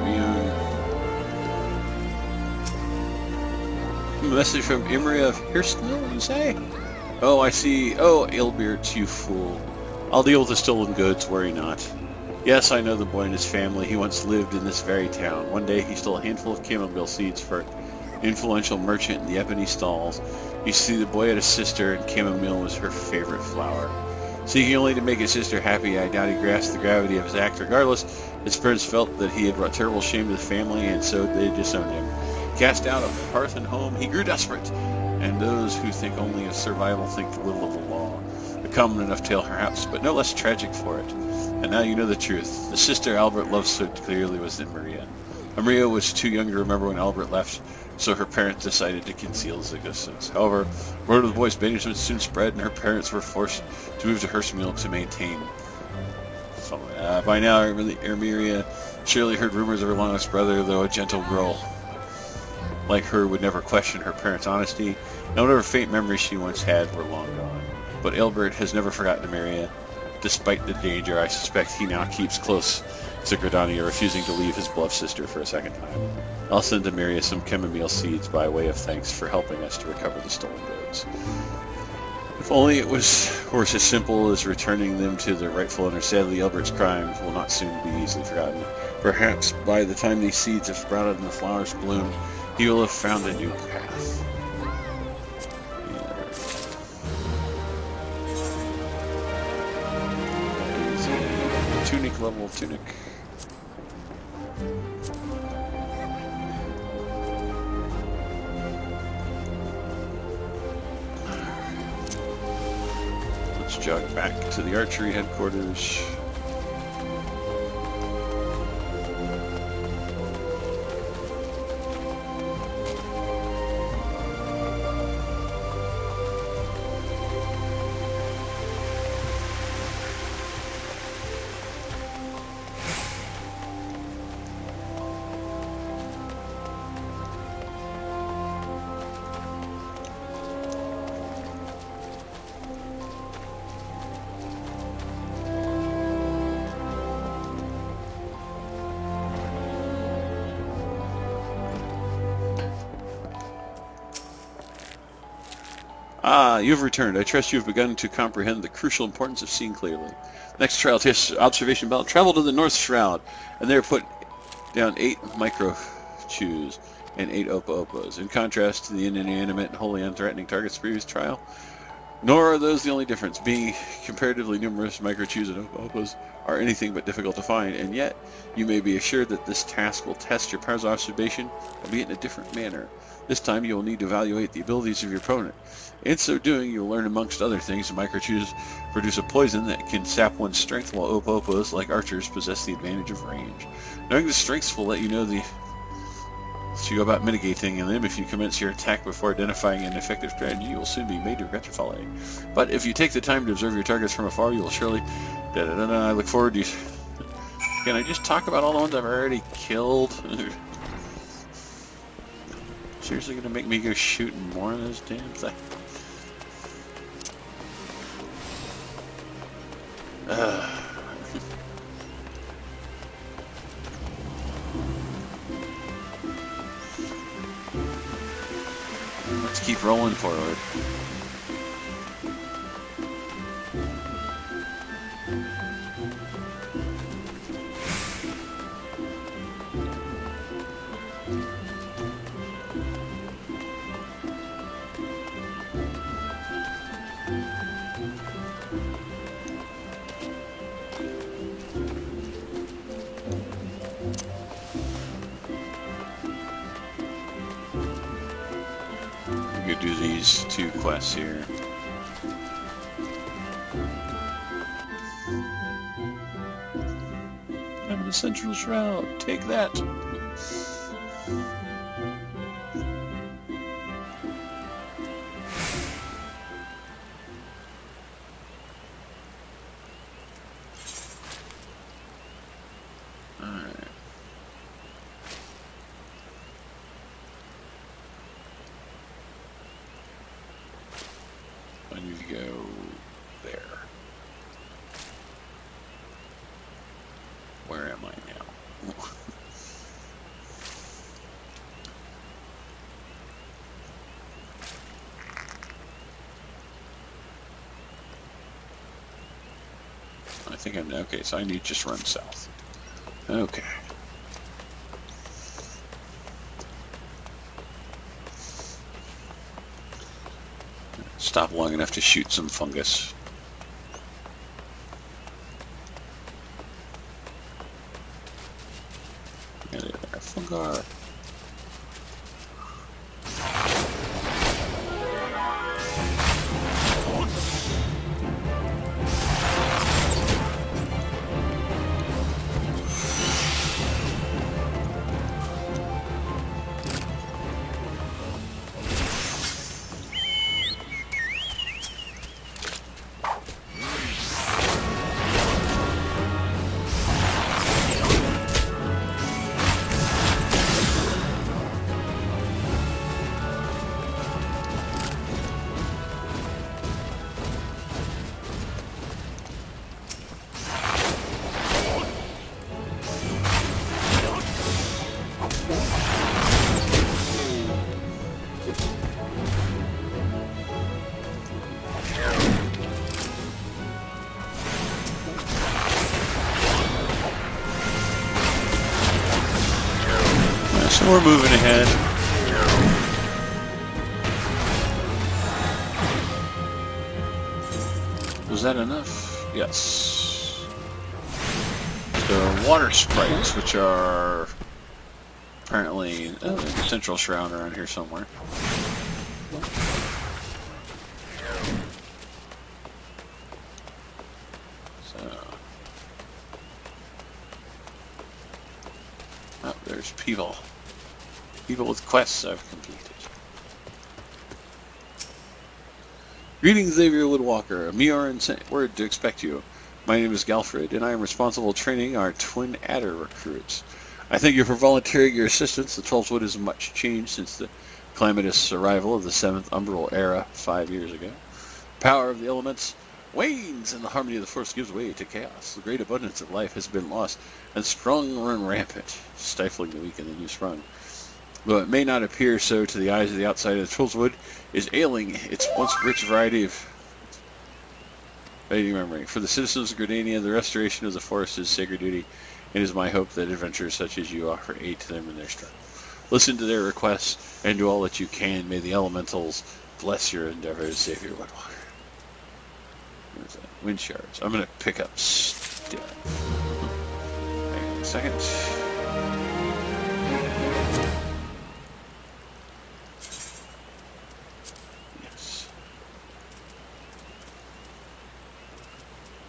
Mune. Message from Imria of Hirsnell, you say? Oh, I see. Oh, Aelbert, you fool. I'll deal with the stolen goods, worry not. Yes, I know the boy and his family. He once lived in this very town. One day he stole a handful of chamomile seeds for an influential merchant in the Ebony Stalls. You see, the boy had a sister, and chamomile was her favorite flower. Seeking only to make his sister happy, I doubt he grasped the gravity of his act. Regardless, his parents felt that he had brought terrible shame to the family, and so they disowned him. Cast out of hearth and home, he grew desperate, and those who think only of survival think little of the law. A common enough tale, perhaps, but no less tragic for it. And now you know the truth. The sister Albert loved so clearly was Maria. Maria was too young to remember when Albert left, so her parents decided to conceal his existence. However, word of the boy's banishment soon spread, and her parents were forced to move to Hirsnell to maintain. So, by now, Maria surely heard rumors of her long-lost brother, though a gentle girl like her would never question her parents' honesty, and whatever faint memories she once had were long gone. But Albert has never forgotten Maria. Despite the danger, I suspect he now keeps close to Gridania, refusing to leave his beloved sister for a second time. I'll send Demaria some chamomile seeds by way of thanks for helping us to recover the stolen goods. If only it were as simple as returning them to their rightful owner. Sadly, Albert's crimes will not soon be easily forgotten. Perhaps by the time these seeds have sprouted and the flowers bloom, he will have found a new path. Tunic level tunic. Let's jog back to the archery headquarters. Ah, you have returned. I trust you have begun to comprehend the crucial importance of seeing clearly. Next trial test observation belt. Travel to the North Shroud, and there put down 8 micro chews and 8 opa-opas. In contrast to the inanimate and wholly unthreatening targets previous trial, nor are those the only difference. Being comparatively numerous, microchews and opa-opas are anything but difficult to find, and yet you may be assured that this task will test your powers of observation, albeit in a different manner. This time you will need to evaluate the abilities of your opponent. In so doing, you will learn amongst other things that microchews produce a poison that can sap one's strength, while opa-opas, like archers, possess the advantage of range. Knowing the strengths will let you know so you go about mitigating them. If you commence your attack before identifying an effective strategy, you will soon be made to regret your folly. But if you take the time to observe your targets from afar, you will surely... I look forward to... Can I just talk about all the ones I've already killed? Seriously gonna make me go shooting more of those damn things? Let's keep rolling forward. We could do these 2 quests here. I'm in the Central Shroud. Take that. Alright. I need to go there. Where am I now? I think I'm okay, so I need to just run south. Okay. Stop long enough to shoot some fungus. And there, fungar. So we're moving ahead. Was that enough? Yes. So water sprites, which are apparently the Central Shroud around here somewhere. Oh, there's people. People with quests I've completed. Greetings, Xavier Woodwalker. Mior and sent word to expect you. My name is Galfred, and I am responsible for training our twin adder recruits. I thank you for volunteering your assistance. The 12th Wood has much changed since the calamitous arrival of the 7th Umbral era 5 years ago. Power of the elements wanes, and the harmony of the force gives way to chaos. The great abundance of life has been lost, and sprung run rampant, stifling the weak and the new sprung. Though it may not appear so to the eyes of the outside, the Trollswood is ailing its once rich variety of fading memory. For the citizens of Gridania, the restoration of the forest is sacred duty. It is my hope that adventurers such as you offer aid to them in their struggle. Listen to their requests and do all that you can. May the elementals bless your endeavors, save your Woodwalker. Where's that? Wind shards. I'm going to pick up stuff. Hang on a second. Yes.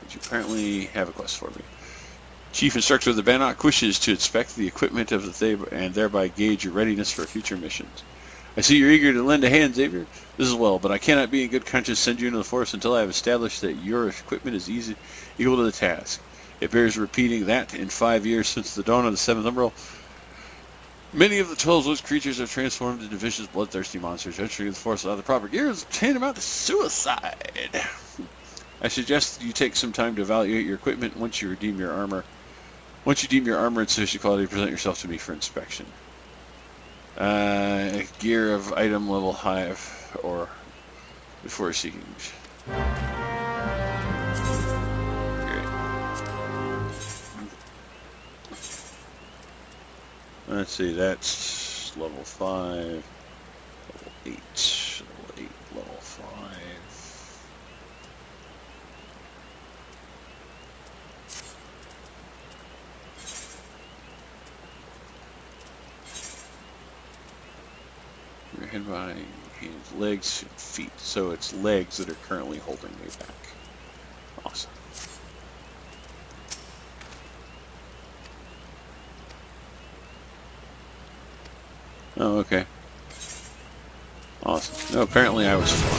But you apparently have a quest for me. Chief Instructor of the Bannock wishes to inspect the equipment of the Thebe and thereby gauge your readiness for future missions. I see you're eager to lend a hand, Xavier. This is well, but I cannot be in good conscience send you into the forest until I have established that your equipment is equal to the task. It bears repeating that in 5 years since the dawn of the Seventh Umbral, many of the Trollswood's creatures have transformed into vicious, bloodthirsty monsters. Entering the forest without the proper gear is tantamount to suicide. I suggest you take some time to evaluate your equipment once you deem your armor in sufficient quality to present yourself to me for inspection. Gear of item level high or before seeking. Great. Let's see, that's level 5, level 8, level 5. Your head, body, hands, legs, and feet. So it's legs that are currently holding me back. Awesome. Oh, okay. Awesome. No, apparently I was fine.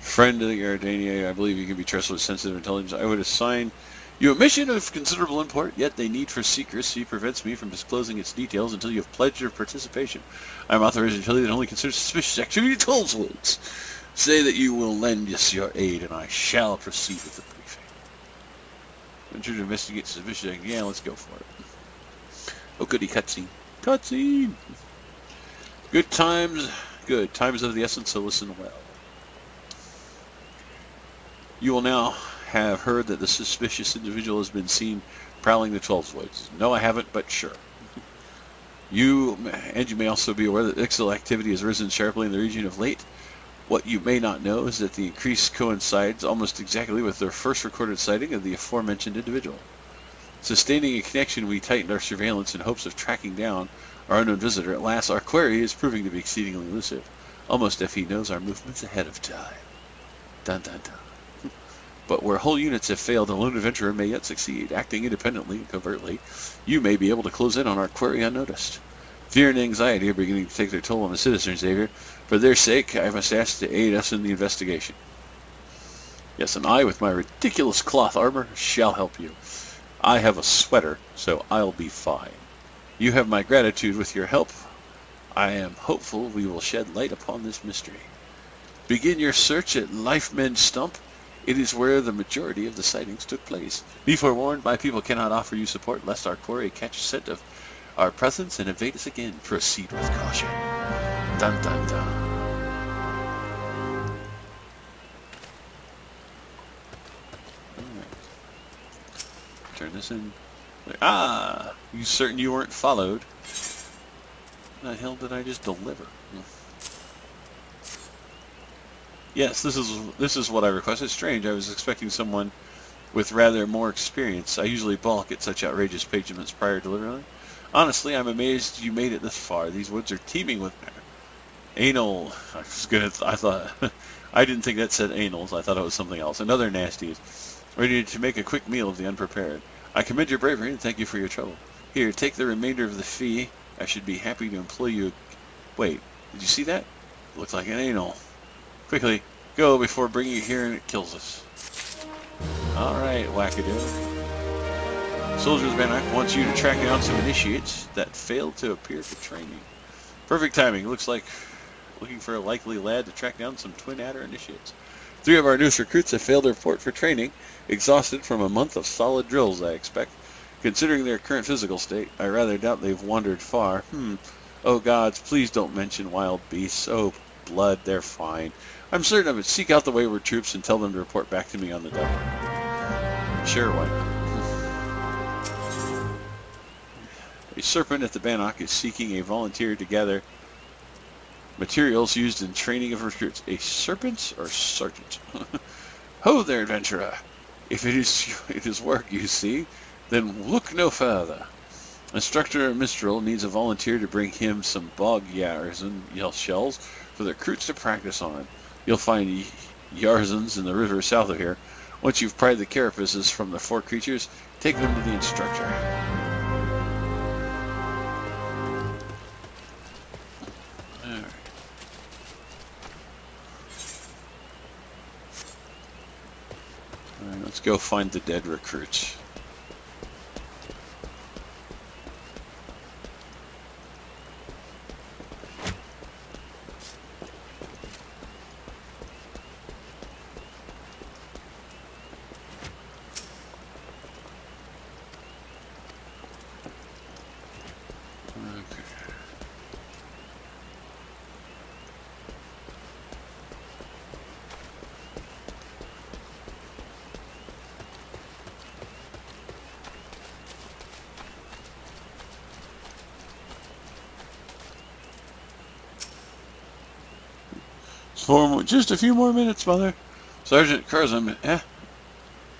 Friend of the Gardania, I believe you can be trusted with sensitive intelligence. I would assign you a mission of considerable import, yet the need for secrecy prevents me from disclosing its details until you have pledged your participation. I am authorized to tell you that only consider suspicious activity at Trollswoods. Say that you will lend us your aid, and I shall proceed with the briefing. Venture to investigate suspicious activity. Yeah, let's go for it. Oh, goody, cutscene. Cutscene! Good times. Good. Time is of the essence, so listen well. You will now have heard that the suspicious individual has been seen prowling the Trollswoods. No, I haven't, but sure. You may also be aware that Ixal activity has risen sharply in the region of late. What you may not know is that the increase coincides almost exactly with their first recorded sighting of the aforementioned individual. Sustaining a connection, we tightened our surveillance in hopes of tracking down our unknown visitor. At last, our query is proving to be exceedingly elusive, almost if he knows our movements ahead of time. Dun dun dun. But where whole units have failed, a lone adventurer may yet succeed. Acting independently and covertly, you may be able to close in on our query unnoticed. Fear and anxiety are beginning to take their toll on the citizens, Xavier. For their sake, I must ask to aid us in the investigation. Yes, and I, with my ridiculous cloth armor, shall help you. I have a sweater, so I'll be fine. You have my gratitude. With your help, I am hopeful we will shed light upon this mystery. Begin your search at Lifemen Stump. It is where the majority of the sightings took place. Be forewarned, my people cannot offer you support lest our quarry catch scent of our presence and evade us again. Proceed with caution. Dun dun dun. Alright. Turn this in. Ah! You certain you weren't followed? What the hell did I just deliver? Yes, this is what I requested. Strange, I was expecting someone with rather more experience. I usually balk at such outrageous payments prior to delivery. Honestly, I'm amazed you made it this far. These woods are teeming with anal. I didn't think that said anals. I thought it was something else. And other nasties, ready to make a quick meal of the unprepared. I commend your bravery and thank you for your trouble. Here, take the remainder of the fee. I should be happy to employ you. Wait, did you see that? It looked like an anal. Quickly, go before bringing it here and it kills us. Alright, wackadoo. Soldiers Bannock wants you to track down some initiates that failed to appear for training. Perfect timing. Looks like looking for a likely lad to track down some Twin Adder initiates. 3 of our newest recruits have failed to report for training, exhausted from a month of solid drills, I expect. Considering their current physical state, I rather doubt they've wandered far. Oh gods, please don't mention wild beasts. Oh, blood, they're fine. I'm certain of it. Seek out the wayward troops and tell them to report back to me on the double. Sure, why not? A serpent at the Bannock is seeking a volunteer to gather materials used in training of recruits. A serpent or sergeant? Ho there, adventurer! If it is work you see, then look no further. Instructor Mistral needs a volunteer to bring him some bog yarzan shells for the recruits to practice on. You'll find yarzans in the river south of here. Once you've pried the carapaces from the 4 creatures, take them to the instructor. Alright, let's go find the dead recruits. Just a few more minutes, Mother. Sergeant Curzon,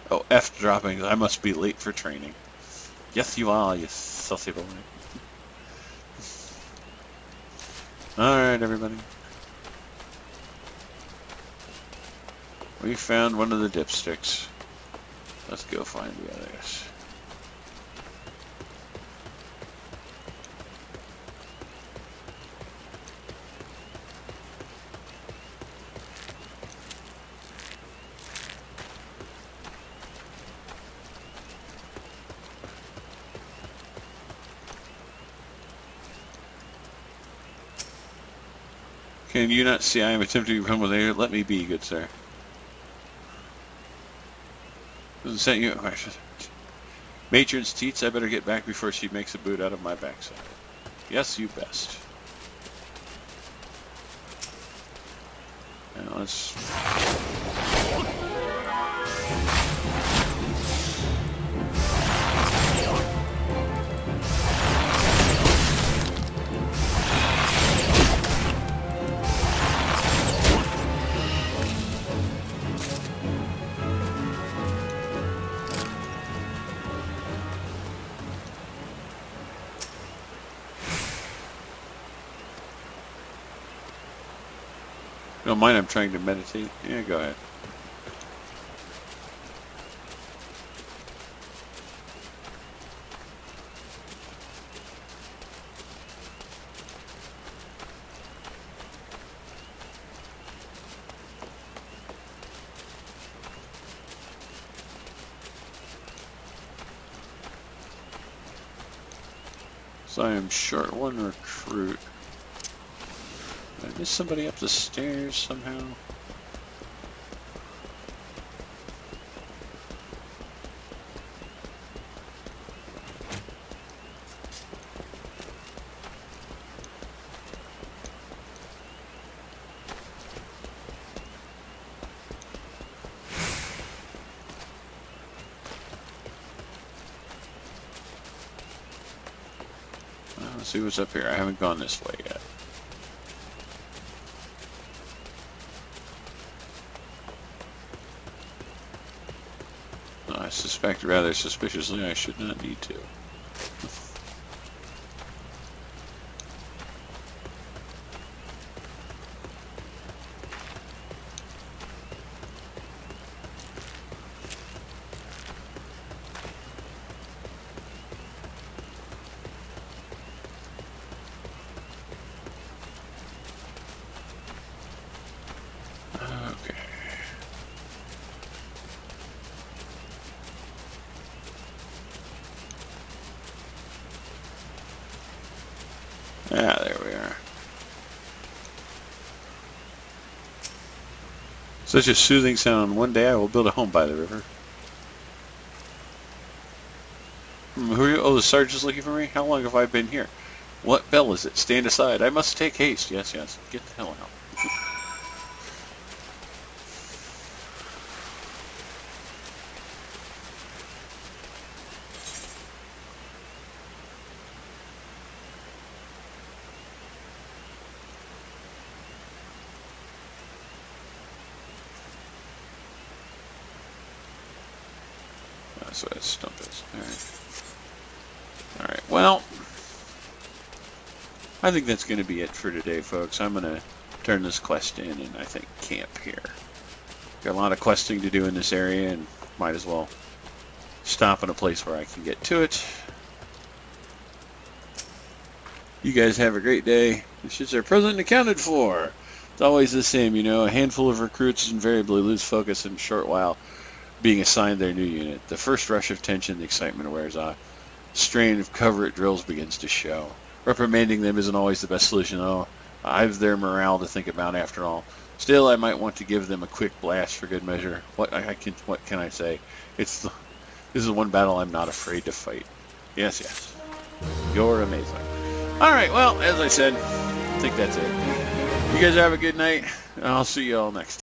Oh, F dropping. I must be late for training. Yes, you are, you saucy boy. Alright, everybody. We found one of the dipsticks. Let's go find the others. Can you not see I am attempting to come with air? Let me be, good sir. Doesn't send you a question. Matron's teats, I better get back before she makes a boot out of my backside. Yes, you best. Now let's... You don't mind I'm trying to meditate? Yeah, go ahead. So I am short 1 recruit. Did I miss somebody up the stairs somehow? Let's see what's up here. I haven't gone this way yet. I suspect rather suspiciously I should not need to. Such a soothing sound. One day I will build a home by the river. Who are you? Oh, the sergeant's looking for me? How long have I been here? What bell is it? Stand aside. I must take haste. Yes, yes. Get the hell out. That's what that stump is. Alright, well, I think that's going to be it for today, folks. I'm going to turn this quest in and I think camp here. Got a lot of questing to do in this area and might as well stop in a place where I can get to it. You guys have a great day. The shits are present and accounted for. It's always the same, you know. A handful of recruits invariably lose focus in a short while being assigned their new unit. The first rush of tension, the excitement wears off. Strain of covert drills begins to show. Reprimanding them isn't always the best solution, though. I've their morale to think about after all. Still, I might want to give them a quick blast for good measure. What can I say? This is one battle I'm not afraid to fight. Yes, yes. You're amazing. Alright, well, as I said, I think that's it. You guys have a good night, and I'll see you all next time.